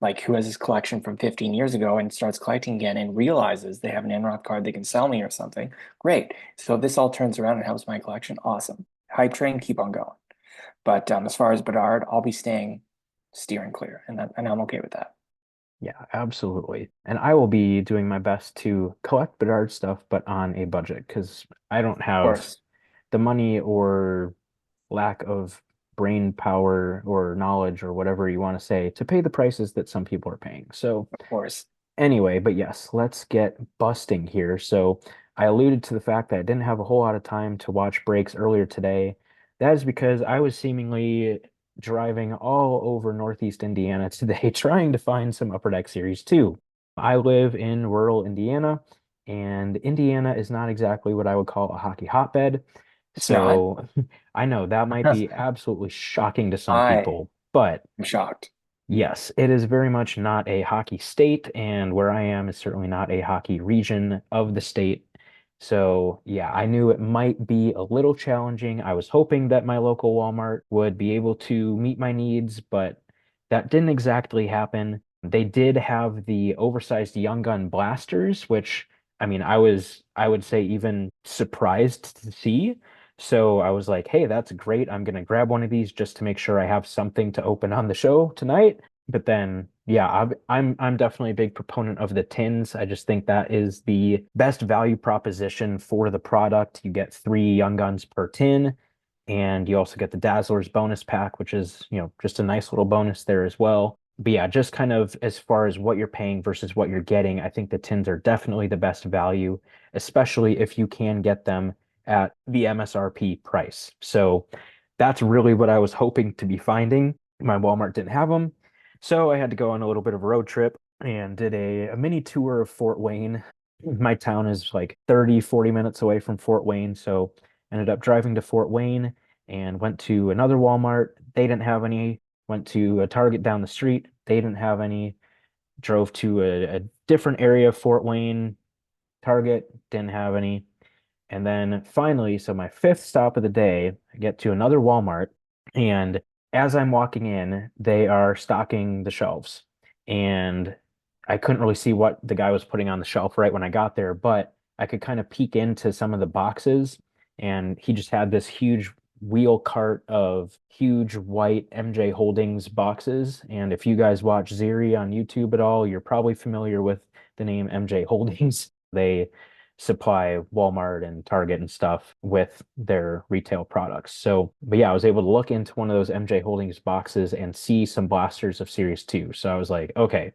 like who has his collection from 15 years ago and starts collecting again and realizes they have an Enroth card they can sell me or something, great. So if this all turns around and helps my collection, awesome. Hype train, keep on going. But as far as Bedard, I'll be staying steering clear, and I'm okay with that. Yeah, absolutely. And I will be doing my best to collect Bedard stuff, but on a budget because I don't Of have course, the money or lack of brain power or knowledge or whatever you want to say to pay the prices that some people are paying. So of course. anyway, but yes, let's get busting here. So I alluded to the fact that I didn't have a whole lot of time to watch breaks earlier today. That is because I was seemingly driving all over Northeast Indiana today trying to find some Upper Deck Series 2. I live in rural Indiana, and Indiana is not exactly what I would call a hockey hotbed. It's not. So I know that might be absolutely shocking to some I people, but am shocked. yes, it is very much not a hockey state, and where I am is certainly not a hockey region of the state. So, yeah, I knew it might be a little challenging. I was hoping that my local Walmart would be able to meet my needs, but that didn't exactly happen. They did have the oversized Young Gun blasters, which I mean, I would say even surprised to see. So I was like, hey, that's great. I'm gonna grab one of these just to make sure I have something to open on the show tonight. But then, yeah, I'm definitely a big proponent of the tins. I just think that is the best value proposition for the product. You get three Young Guns per tin, and you also get the Dazzlers bonus pack, which is, just a nice little bonus there as well. But yeah, just kind of as far as what you're paying versus what you're getting, I think the tins are definitely the best value, especially if you can get them at the MSRP price. So that's really what I was hoping to be finding. My Walmart didn't have them. So I had to go on a little bit of a road trip and did a mini tour of Fort Wayne. My town is like 30, 40 minutes away from Fort Wayne. So ended up driving to Fort Wayne and went to another Walmart. They didn't have any. Went to a Target down the street. They didn't have any. Drove to a different area of Fort Wayne. Target didn't have any. And then finally, so my fifth stop of the day, I get to another Walmart, and as I'm walking in, they are stocking the shelves. And I couldn't really see what the guy was putting on the shelf right when I got there, but I could kind of peek into some of the boxes, and he just had this huge wheel cart of huge white MJ Holdings boxes. And if you guys watch Ziri on YouTube at all, you're probably familiar with the name MJ Holdings. They supply Walmart and Target and stuff with their retail products. So, but yeah, I was able to look into one of those MJ Holdings boxes and see some blasters of Series 2. So I was like, okay.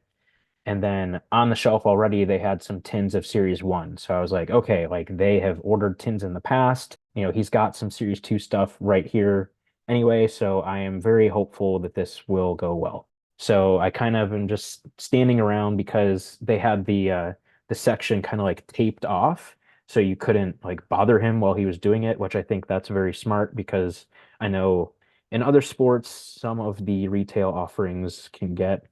And then on the shelf already, they had some tins of Series 1. So I was like, okay, like they have ordered tins in the past. He's got some Series 2 stuff right here anyway. So I am very hopeful that this will go well. So I kind of am just standing around because they had the section kind of like taped off. So you couldn't like bother him while he was doing it, which I think that's very smart because I know in other sports, some of the retail offerings can get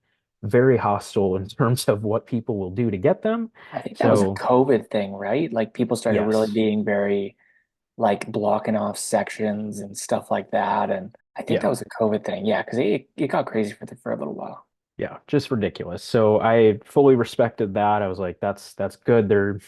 very hostile in terms of what people will do to get them. I think that was a So, COVID thing, right? Like people started really yes. being very like blocking off sections and stuff like that. And I think that Yeah. was a COVID thing. Yeah, because it got crazy for a little while. Yeah, just ridiculous. So I fully respected that. I was like, that's good. They're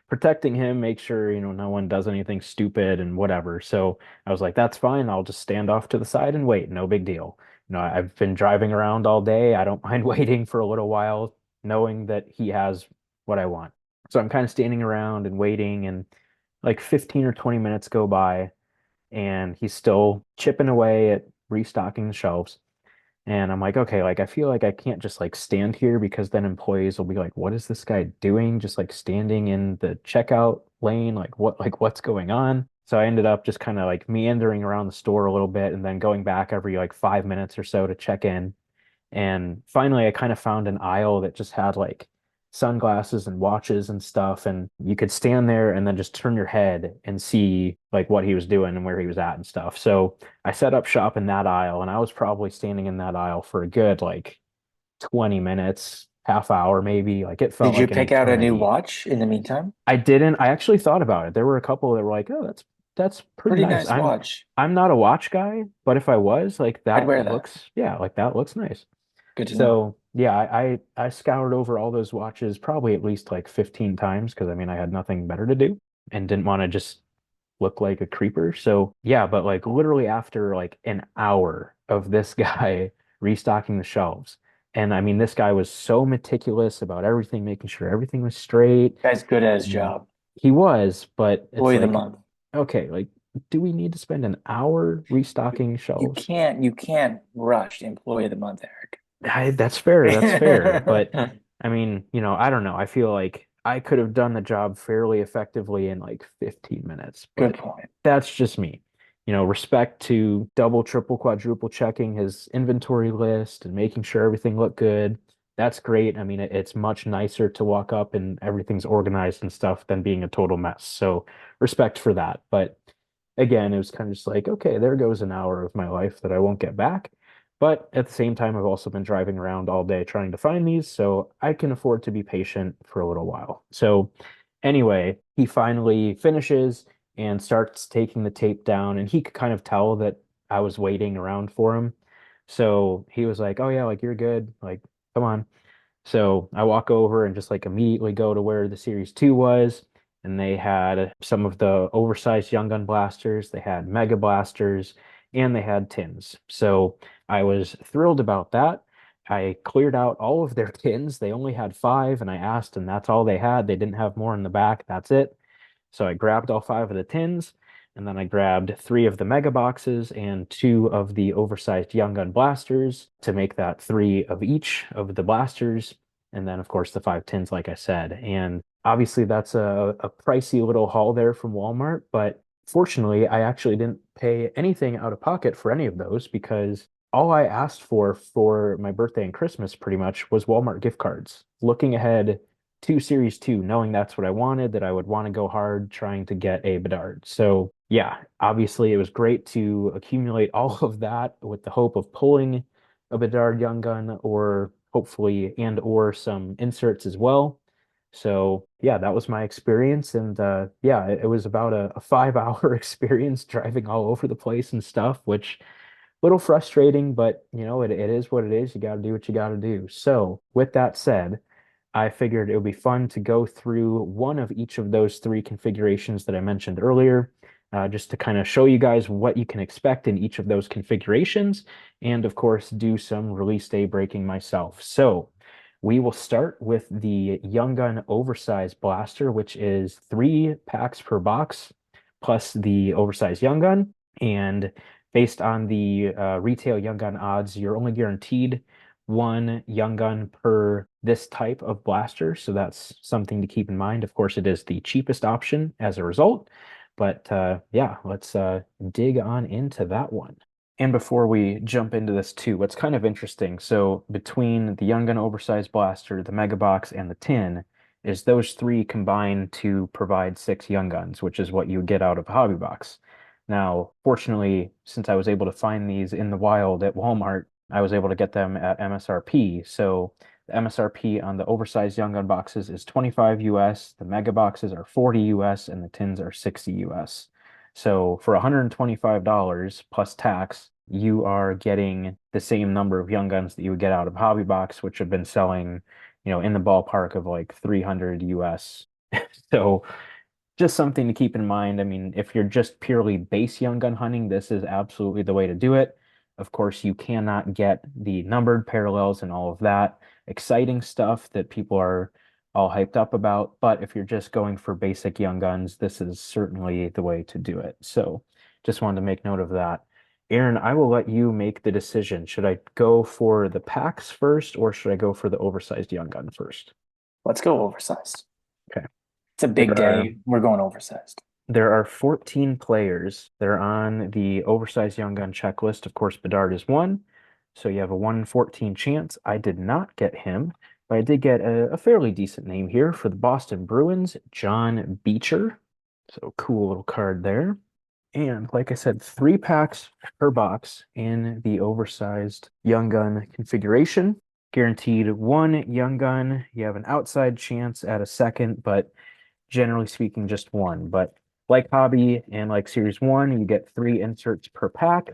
protecting him, make sure, no one does anything stupid and whatever. So I was like, that's fine. I'll just stand off to the side and wait. No big deal. I've been driving around all day. I don't mind waiting for a little while, knowing that he has what I want. So I'm kind of standing around and waiting, and like 15 or 20 minutes go by, and he's still chipping away at restocking the shelves. And I'm like, okay, like I feel like I can't just like stand here because then employees will be like, what is this guy doing? Just like standing in the checkout lane, what's going on? So I ended up just kind of like meandering around the store a little bit and then going back every like 5 minutes or so to check in. And finally, I kind of found an aisle that just had like sunglasses and watches and stuff. And you could stand there and then just turn your head and see like what he was doing and where he was at and stuff. So I set up shop in that aisle, and I was probably standing in that aisle for a good like 20 minutes, half hour maybe. Like it felt Did you like an pick out a new eternity. watch in the meantime? I didn't, I actually thought about it. There were a couple that were like, oh, that's pretty Pretty nice. nice I'm watch. I'm not a watch guy, but if I was, like I'd that wear that. looks, yeah, like that looks nice. Good to know. So yeah, I scoured over all those watches probably at least like 15 times because I mean I had nothing better to do and didn't want to just look like a creeper. So yeah, but like literally after like an hour of this guy restocking the shelves, and I mean this guy was so meticulous about everything, making sure everything was straight. Guy's good at his And job. he was, but it's Employee of the like, month. okay, like do we need to spend an hour restocking You shelves? can't rush employee of the month, That's fair. That's fair. But Eric. I mean, I don't know. I feel like I could have done the job fairly effectively in like 15 minutes, Good but point. that's just me. Respect to double, triple, quadruple checking his inventory list and making sure everything looked good. That's great. I mean, it's much nicer to walk up and everything's organized and stuff than being a total mess. So respect for that. But again, it was kind of just like, okay, there goes an hour of my life that I won't get back. But at the same time, I've also been driving around all day trying to find these, so I can afford to be patient for a little while. So anyway, he finally finishes and starts taking the tape down, and he could kind of tell that I was waiting around for him. So he was like, "Oh yeah, like you're good. Like, come on." So I walk over and just like immediately go to where the Series 2 was. and they had some of the oversized Young Gun blasters, they had Mega blasters, and they had tins. So I was thrilled about that. I cleared out all of their tins. They only had five, and I asked, and that's all they had. They didn't have more in the back. That's it. So I grabbed all five of the tins, and then I grabbed three of the mega boxes and two of the oversized Young Gun blasters to make that three of each of the blasters. And then, of course, the five tins, like I said. And obviously, that's a pricey little haul there from Walmart. But fortunately, I actually didn't pay anything out of pocket for any of those because all I asked for my birthday and Christmas pretty much was Walmart gift cards. Looking ahead to Series 2, knowing that's what I wanted, that I would want to go hard trying to get a Bedard. So, yeah, obviously it was great to accumulate all of that with the hope of pulling a Bedard Young Gun or hopefully and or some inserts as well. So, yeah, that was my experience. And yeah, it was about a 5 hour experience driving all over the place and stuff, which a little frustrating, but it is what it is. You got to do what you got to do. So, with that said, I figured it would be fun to go through one of each of those three configurations that I mentioned earlier, just to kind of show you guys what you can expect in each of those configurations, and of course, do some release day breaking myself. So we will start with the Young Gun Oversized Blaster, which is 3 packs per box, plus the oversized Young Gun. And based on the retail Young Gun odds, you're only guaranteed one Young Gun per this type of blaster. So that's something to keep in mind. Of course, it is the cheapest option as a result. But yeah, let's dig on into that one. And before we jump into this too, what's kind of interesting, so between the Young Gun Oversized Blaster, the Mega Box, and the tin, is those three combine to provide 6 Young Guns, which is what you get out of a hobby box. Now, fortunately, since I was able to find these in the wild at Walmart, I was able to get them at MSRP. So the MSRP on the oversized Young Gun boxes is 25 US, the mega boxes are 40 US, and the tins are 60 US. So for $125 plus tax, you are getting the same number of Young Guns that you would get out of Hobby Box, which have been selling, in the ballpark of like 300 US. So just something to keep in mind. I mean, if you're just purely base Young Gun hunting, this is absolutely the way to do it. Of course, you cannot get the numbered parallels and all of that exciting stuff that people are all hyped up about. But if you're just going for basic Young Guns, this is certainly the way to do it. So just wanted to make note of that. Aaron, I will let you make the decision. Should I go for the packs first, or should I go for the oversized Young Gun first? Let's go oversized. Okay. It's a There big are day. We're going oversized. There are 14 players that are on the oversized Young Gun checklist. Of course, Bedard is one, so you have a 1 in 14 chance. I did not get him, but I did get a fairly decent name here for the Boston Bruins, John Beecher. So cool little card there. And like I said, 3 packs per box in the oversized Young Gun configuration. Guaranteed one Young Gun. You have an outside chance at a second, but generally speaking, just one. But like Hobby and like Series 1, you get 3 inserts per pack.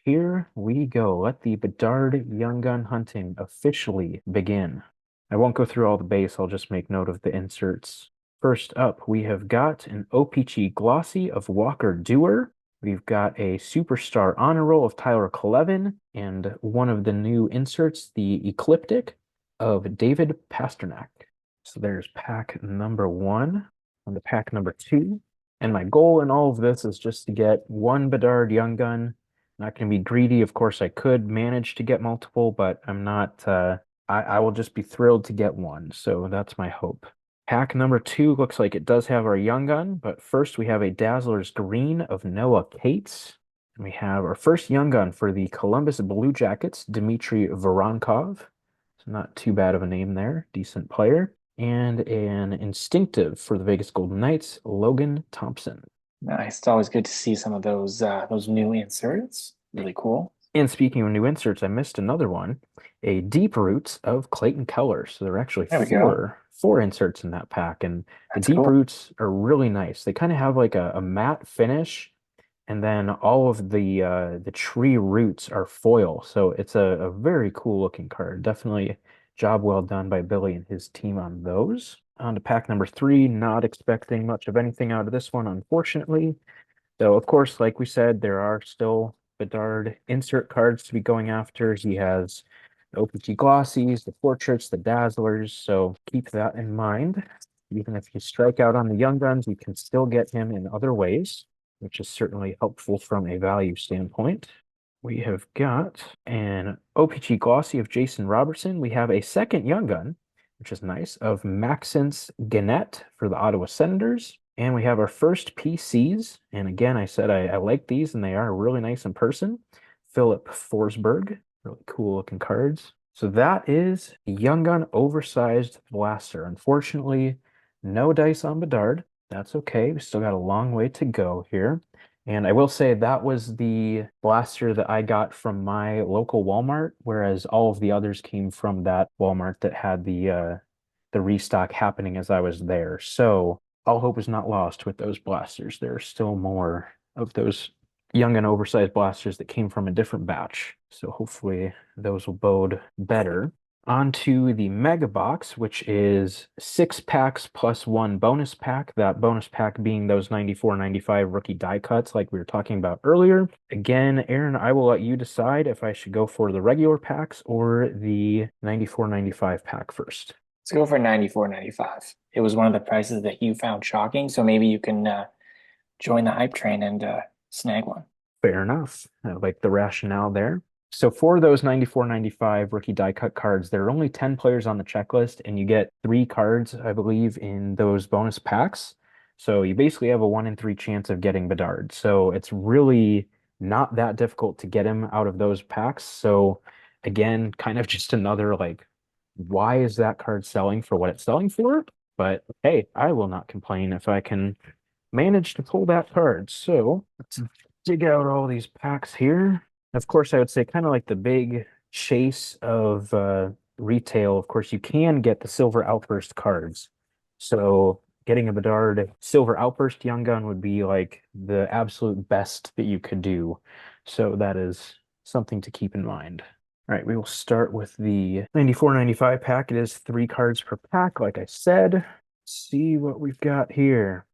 Here we go. Let the Bedard Young Gun hunting officially begin. I won't go through all the base, I'll just make note of the inserts. First up, we have got an OPC Glossy of Walker Dewar. We've got a Superstar Honor Roll of Tyler Clevin, and one of the new inserts, the Ecliptic of David Pasternak. So there's pack number 1 on the pack number 2. And my goal in all of this is just to get one Bedard Young Gun. Not going to be greedy. Of course, I could manage to get multiple, but I'm not. I will just be thrilled to get one. So that's my hope. Pack number 2 looks like it does have our Young Gun, but first we have a Dazzler's Green of Noah Cates. And we have our first Young Gun for the Columbus Blue Jackets, Dmitry Voronkov. So not too bad of a name there. Decent player. And an Instinctive for the Vegas Golden Knights, Logan Thompson. Nice. It's always good to see some of those new inserts. Really cool. And speaking of new inserts, I missed another one, a Deep Roots of Clayton Keller. So there are actually There we go. four inserts in that pack, and the That's Deep cool. Roots are really nice. They kind of have like a matte finish, and then all of the tree roots are foil. So it's a very cool looking card. Definitely job well done by Billy and his team on those. On to pack number three. Not expecting much of anything out of this one, unfortunately. So, of course, like we said, there are still Bedard insert cards to be going after. He has the OPT Glossies, the Portraits, the Dazzlers, so keep that in mind. Even if you strike out on the Young Guns, you can still get him in other ways, which is certainly helpful from a value standpoint. We have got an OPT Glossy of Jason Robertson. We have a second Young Gun, which is nice, of Maxence Gannett for the Ottawa Senators. And we have our first PCs. And again, I said I like these, and they are really nice in person. Philip Forsberg, really cool looking cards. So that is Young Gun Oversized Blaster. Unfortunately, no dice on Bedard. That's okay. We still got a long way to go here. And I will say that was the blaster that I got from my local Walmart, whereas all of the others came from that Walmart that had the restock happening as I was there. So all hope is not lost with those blasters. There are still more of those young and oversized blasters that came from a different batch. So hopefully those will bode better. Onto the Mega Box, which is 6 packs plus one bonus pack. That bonus pack being those 94-95 rookie die cuts, like we were talking about earlier. Again, Aaron, I will let you decide if I should go for the regular packs or the 94-95 pack first. Let's go for 94.95. It was one of the prices that you found shocking, so maybe you can join the hype train and snag one. Fair enough. I like the rationale there. So for those 94-95 rookie die cut cards, there are only 10 players on the checklist, and you get 3 cards, I believe, in those bonus packs. So you basically have a 1 in 3 chance of getting Bedard. So it's really not that difficult to get him out of those packs. So again, kind of just another like, why is that card selling for what it's selling for? But hey, I will not complain if I can manage to pull that card. So let's dig out all these packs here. Of course, I would say kind of like the big chase of retail. Of course, you can get the Silver Outburst cards. So getting a Bedard Silver Outburst Young Gun would be like the absolute best that you could do. So that is something to keep in mind. All right, we will start with the 94-95 pack. It is 3 cards per pack, like I said. Let's see what we've got here.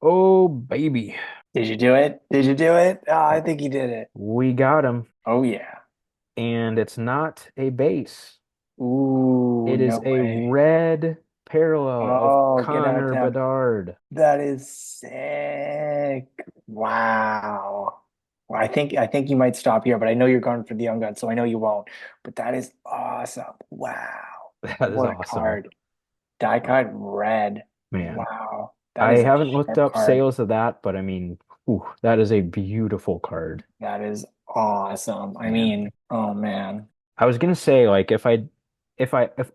Oh, baby. Did you do it? Did you do it? Oh, I think you did it. We got him. Oh yeah. And it's not a base. Ooh, It no is a way. red parallel of Oh, get out of Connor town. Bedard. That is sick. Wow. Well, I think you might stop here, but I know you're going for the young gun, so I know you won't. But that is awesome. Wow. That is What a awesome, card. Die cut red. man. Wow. That I is a haven't looked sharp up card. sales of that, but I mean, ooh, that is a beautiful card, That is awesome. I man. mean, oh man. I was gonna say, like, if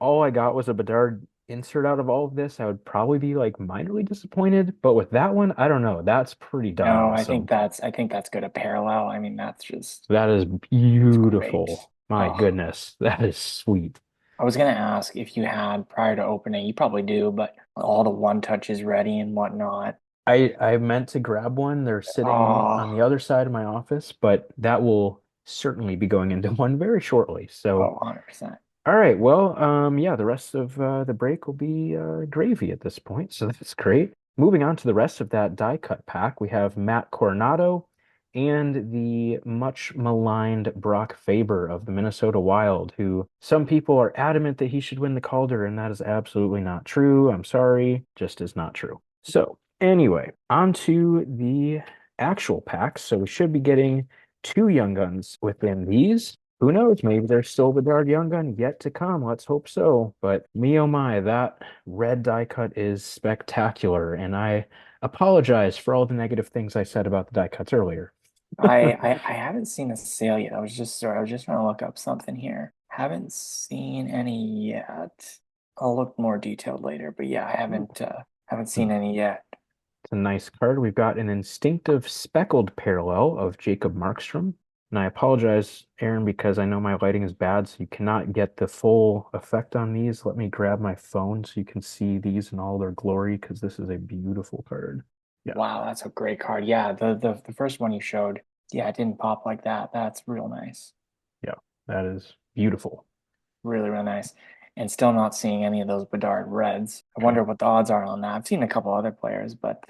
all I got was a Bedard insert out of all of this, I would probably be like minorly disappointed. But with that one, I don't know. That's pretty darn No, awesome. I think that's good a parallel. I mean, That is it's great. beautiful. My Oh, goodness, that is sweet. I was gonna ask if you had prior to opening, you probably do, but all the one touches ready and whatnot. I meant to grab one. They're sitting on Oh, the other side of my office, but that will certainly be going into one very shortly. So, 100%. all right. Well, yeah, the rest of the break will be gravy at this point, so that's great. Moving on to the rest of that die cut pack, we have Matt Coronado and the much maligned Brock Faber of the Minnesota Wild, who some people are adamant that he should win the Calder, and that is absolutely not true. I'm sorry, just is not true. So, anyway, on to the actual packs. So we should be getting 2 Young Guns within these. Who knows? Maybe there's still Bedard Young Gun yet to come. Let's hope so. But me, oh my, that red die cut is spectacular. And I apologize for all the negative things I said about the die cuts earlier. I haven't seen a sale yet. I was just trying to look up something here. Haven't seen any yet. I'll look more detailed later, but yeah, I haven't seen any yet. It's a nice card. We've got an instinctive speckled parallel of Jacob Markstrom. And I apologize, Aaron, because I know my lighting is bad, so you cannot get the full effect on these. Let me grab my phone so you can see these in all their glory, because this is a beautiful card. Yeah, Wow, that's a great card. Yeah, the first one you showed, yeah, it didn't pop like that. That's real nice. yeah, that is beautiful. Really, really nice. and still not seeing any of those Bedard reds. I Okay. wonder what the odds are on that. I've seen a couple other players, but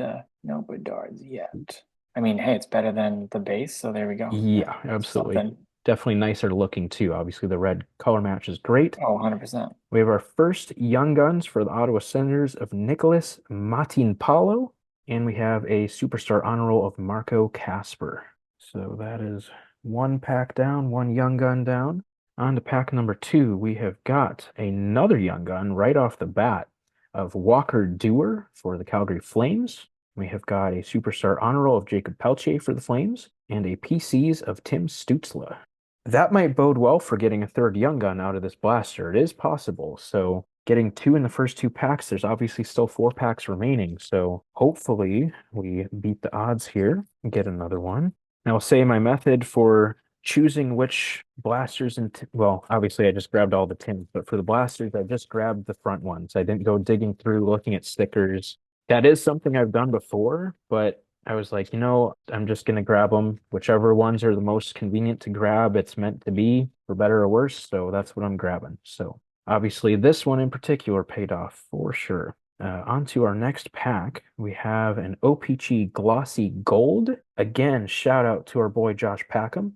no Bedards yet. I mean, hey, it's better than the base, so there we go. Yeah, Yeah, absolutely. something. Definitely nicer looking too. Obviously, the red color match is great. Oh, 100%. We have our first Young Guns for the Ottawa Senators of Nicholas Matinpalo, and we have a Superstar Honor Roll of Marco Casper. So that is one pack down, one Young Gun down. On to pack number two, we have got another Young Gun right off the bat of Walker Dewar for the Calgary Flames. We have got a Superstar Honor Roll of Jacob Pelche for the Flames, and a PCs of Tim Stützle. That might bode well for getting a third Young Gun out of this blaster. It is possible. So getting two in the first two packs, there's obviously still four packs remaining. So hopefully we beat the odds here and get another one. Now I'll say my method for choosing which blasters and well, obviously I just grabbed all the tins, but for the blasters, I just grabbed the front ones. I didn't go digging through looking at stickers. That is something I've done before, but I was like, I'm just gonna grab them. Whichever ones are the most convenient to grab, it's meant to be, for better or worse. So that's what I'm grabbing. So obviously this one in particular paid off for sure. On to our next pack. We have an OPC Glossy Gold. Again, shout out to our boy Josh Packham,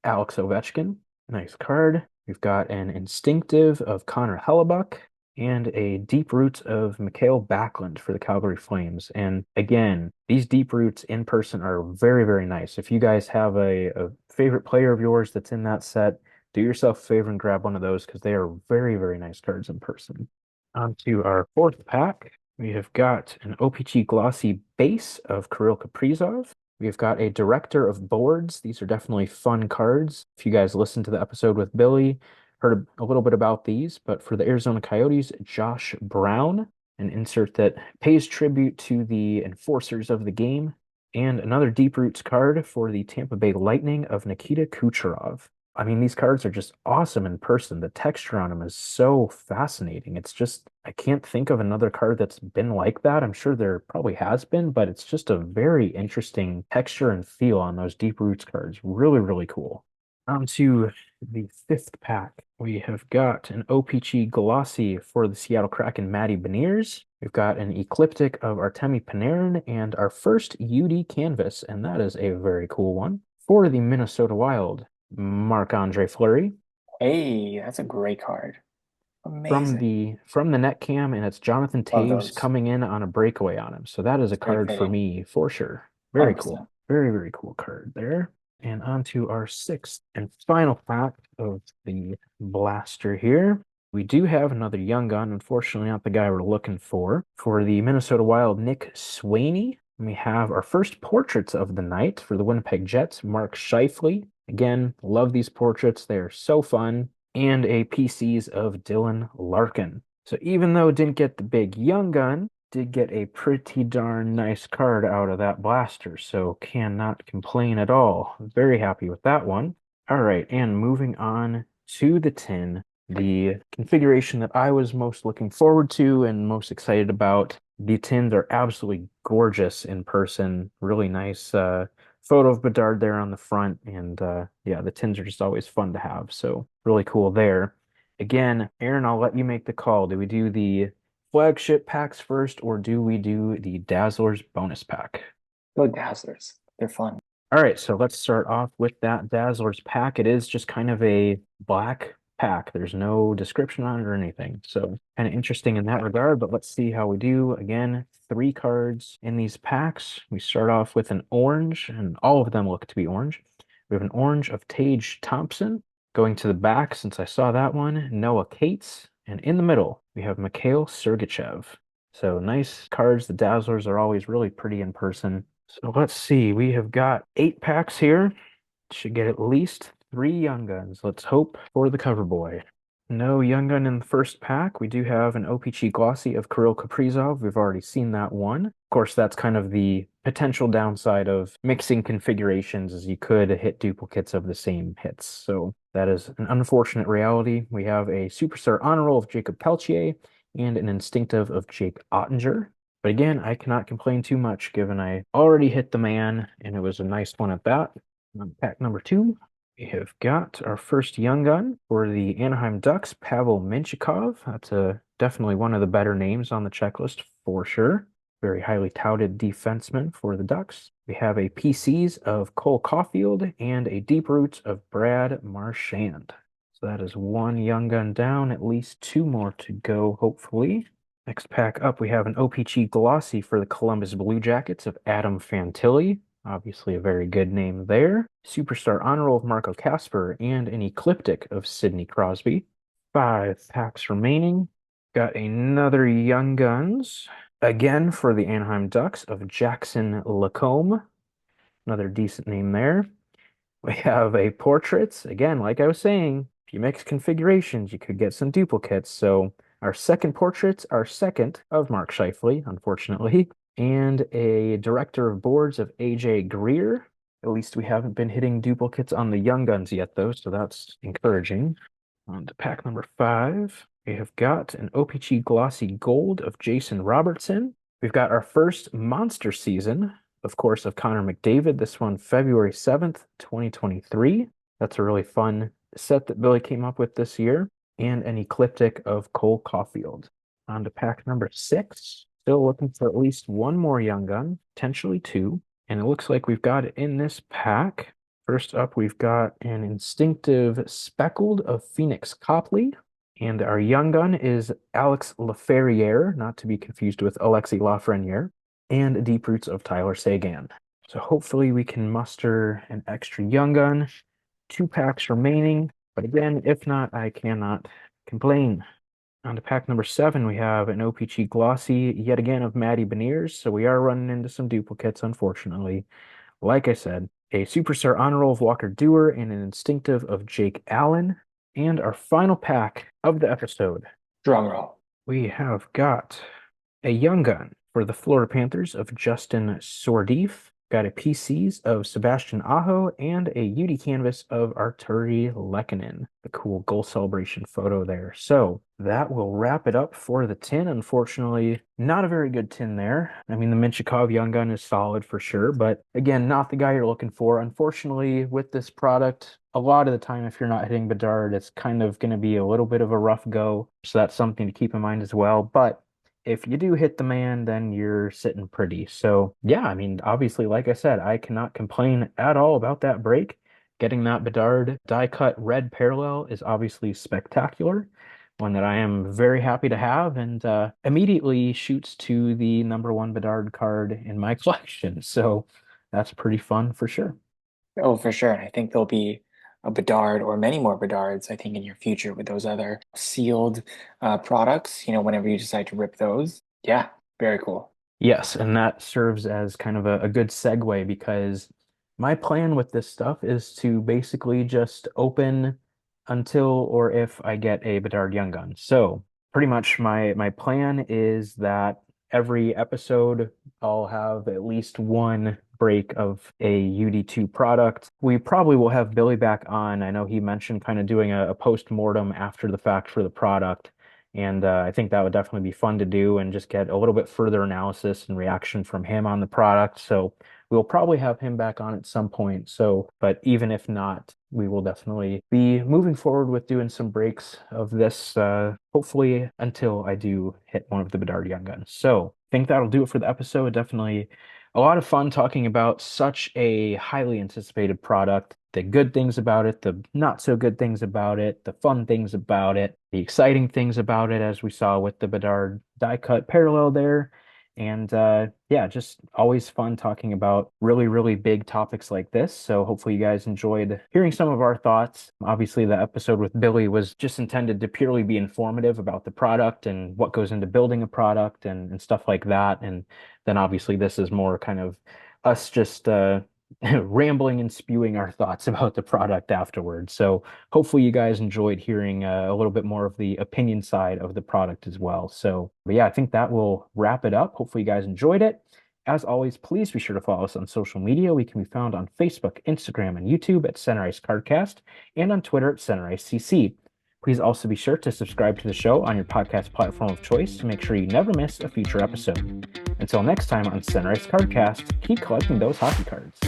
Alex Ovechkin. Nice card. We've got an Instinctive of Connor Hellebuck and a Deep Roots of Mikhail Backlund for the Calgary Flames. And again, these Deep Roots in person are very, very nice. If you guys have a favorite player of yours that's in that set, do yourself a favor and grab one of those because they are very, very nice cards in person. On to our fourth pack. We have got an OPG Glossy Base of Kirill Kaprizov. We've got a Director of Boards. These are definitely fun cards. If you guys listened to the episode with Billy, heard a little bit about these, but for the Arizona Coyotes, Josh Brown, an insert that pays tribute to the enforcers of the game, and another Deep Roots card for the Tampa Bay Lightning of Nikita Kucherov. I mean, these cards are just awesome in person. The texture on them is so fascinating. It's just, I can't think of another card that's been like that. I'm sure there probably has been, but it's just a very interesting texture and feel on those Deep Roots cards. Really, really cool. On to the fifth pack. We have got an OPC Glossy for the Seattle Kraken, Matty Beniers. We've got an Ecliptic of Artemi Panarin and our first UD Canvas, and that is a very cool one. For the Minnesota Wild, Marc-Andre Fleury. Hey, that's a great card. From Amazing. the net cam, and it's Jonathan Love Taves those. coming in on a breakaway on him. So that is a It's very card for fitting. me for sure. Very cool. 100%. Very, very cool card there. And on to our sixth and final pack of the blaster here. We do have another young gun, unfortunately not the guy we're looking for. For the Minnesota Wild, Nick Swaney. We have our first portraits of the night for the Winnipeg Jets, Mark Scheifele. Again, love these portraits. They are so fun. And a PCs of Dylan Larkin. So even though it didn't get the big young gun, did get a pretty darn nice card out of that blaster, so cannot complain at all. Very happy with that one. All right, and moving on to the tin, the configuration that I was most looking forward to and most excited about. The tins are absolutely gorgeous in person. Really nice photo of Bedard there on the front, and yeah, the tins are just always fun to have. So really cool there. Again, Aaron, I'll let you make the call. Do we do the flagship packs first, or do we do the Dazzlers bonus pack? Go Dazzlers. They're fun. All right, so let's start off with that Dazzlers pack. It is just kind of a black pack. There's no description on it or anything. So kind of interesting in that regard, but let's see how we do. Again, three cards in these packs. We start off with an orange, and all of them look to be orange. We have an orange of Tage Thompson. Going to the back, since I saw that one, Noah Cates. And in the middle, we have Mikhail Sergachev. So nice cards. The Dazzlers are always really pretty in person. So let's see. We have got eight packs here. Should get at least three Young Guns. Let's hope for the cover boy. No Young Gun in the first pack. We do have an OPC Glossy of Kirill Kaprizov. We've already seen that one. Of course, that's kind of the potential downside of mixing configurations, as you could hit duplicates of the same hits. So that is an unfortunate reality. We have a Superstar Honor Roll of Jacob Peltier and an Instinctive of Jake Ottinger. But again, I cannot complain too much given I already hit the man, and it was a nice one at that. On pack number two. We have got our first young gun for the Anaheim Ducks, Pavel Menchikov. That's definitely one of the better names on the checklist for sure. Very highly touted defenseman for the Ducks. We have a PCs of Cole Caulfield and a deep roots of Brad Marchand. So that is one young gun down, at least two more to go, hopefully. Next pack up, we have an OPC Glossy for the Columbus Blue Jackets of Adam Fantilli. Obviously, a very good name there. Superstar Honor Roll of Marco Casper and an Ecliptic of Sidney Crosby. Five packs remaining. Got another Young Guns. Again for the Anaheim Ducks of Jackson Lacombe. Another decent name there. We have a Portraits. Again, like I was saying, if you mix configurations, you could get some duplicates. So our second Portraits, our second of Mark Scheifele, unfortunately, and a Director of Boards of AJ Greer. At least we haven't been hitting duplicates on the Young Guns yet, though, so that's encouraging. On to pack number 5, we have got an OPG Glossy Gold of Jason Robertson. We've got our first Monster Season, of course, of Connor McDavid. This one, February 7th, 2023. That's a really fun set that Billy came up with this year. And an Ecliptic of Cole Caulfield. On to pack number 6. Still looking for at least one more Young Gun, potentially two. And it looks like we've got it in this pack. First up, we've got an Instinctive Speckled of Phoenix Copley. And our Young Gun is Alex Laferriere, not to be confused with Alexi Lafreniere, and Deep Roots of Tyler Seguin. So hopefully we can muster an extra Young Gun. 2 packs remaining. But again, if not, I cannot complain. On to pack number 7, we have an OPG Glossy, yet again, of Matty Beniers. So we are running into some duplicates, unfortunately. Like I said, a Superstar Honor Roll of Walker Dewar and an Instinctive of Jake Allen. And our final pack of the episode. Drum roll. We have got a Young Gun for the Florida Panthers of Justin Sordif. Got a PCs of Sebastian Aho and a UD canvas of Arturi Lehkonen. A cool goal celebration photo there. So that will wrap it up for the tin. Unfortunately, not a very good tin there. I mean, the Menchikov Young Gun is solid for sure, but again, not the guy you're looking for. Unfortunately, with this product, a lot of the time, if you're not hitting Bedard, it's kind of going to be a little bit of a rough go. So that's something to keep in mind as well. But if you do hit the man, then you're sitting pretty. So yeah, I mean, obviously, like I said, I cannot complain at all about that break. Getting that Bedard die cut red parallel is obviously spectacular, one that I am very happy to have, and immediately shoots to the #1 Bedard card in my collection. So that's pretty fun for sure. Oh, for sure. And I think there'll be a Bedard or many more Bedards, I think, in your future with those other sealed products, whenever you decide to rip those. Yeah, very cool. Yes, and that serves as kind of a good segue because my plan with this stuff is to basically just open until or if I get a Bedard Young Gun. So pretty much my plan is that every episode I'll have at least one break of a UD2 product. We probably will have Billy back on. I know he mentioned kind of doing a post-mortem after the fact for the product. And I think that would definitely be fun to do and just get a little bit further analysis and reaction from him on the product. So we'll probably have him back on at some point. So, but even if not, we will definitely be moving forward with doing some breaks of this, hopefully until I do hit one of the Bedard Young Guns. So I think that'll do it for the episode. Definitely a lot of fun talking about such a highly anticipated product, the good things about it, the not so good things about it, the fun things about it, the exciting things about it, as we saw with the Bedard die cut parallel there. And yeah, just always fun talking about really, really big topics like this. So hopefully you guys enjoyed hearing some of our thoughts. Obviously, the episode with Billy was just intended to purely be informative about the product and what goes into building a product and stuff like that. And then obviously this is more kind of us just rambling and spewing our thoughts about the product afterwards. So hopefully you guys enjoyed hearing a little bit more of the opinion side of the product as well. So, but yeah, I think that will wrap it up. Hopefully you guys enjoyed it. As always, please be sure to follow us on social media. We can be found on Facebook, Instagram, and YouTube at Center Ice Cardcast, and on Twitter at Center Ice CC. Please also be sure to subscribe to the show on your podcast platform of choice to make sure you never miss a future episode. Until next time on Center Ice Cardcast, keep collecting those hockey cards.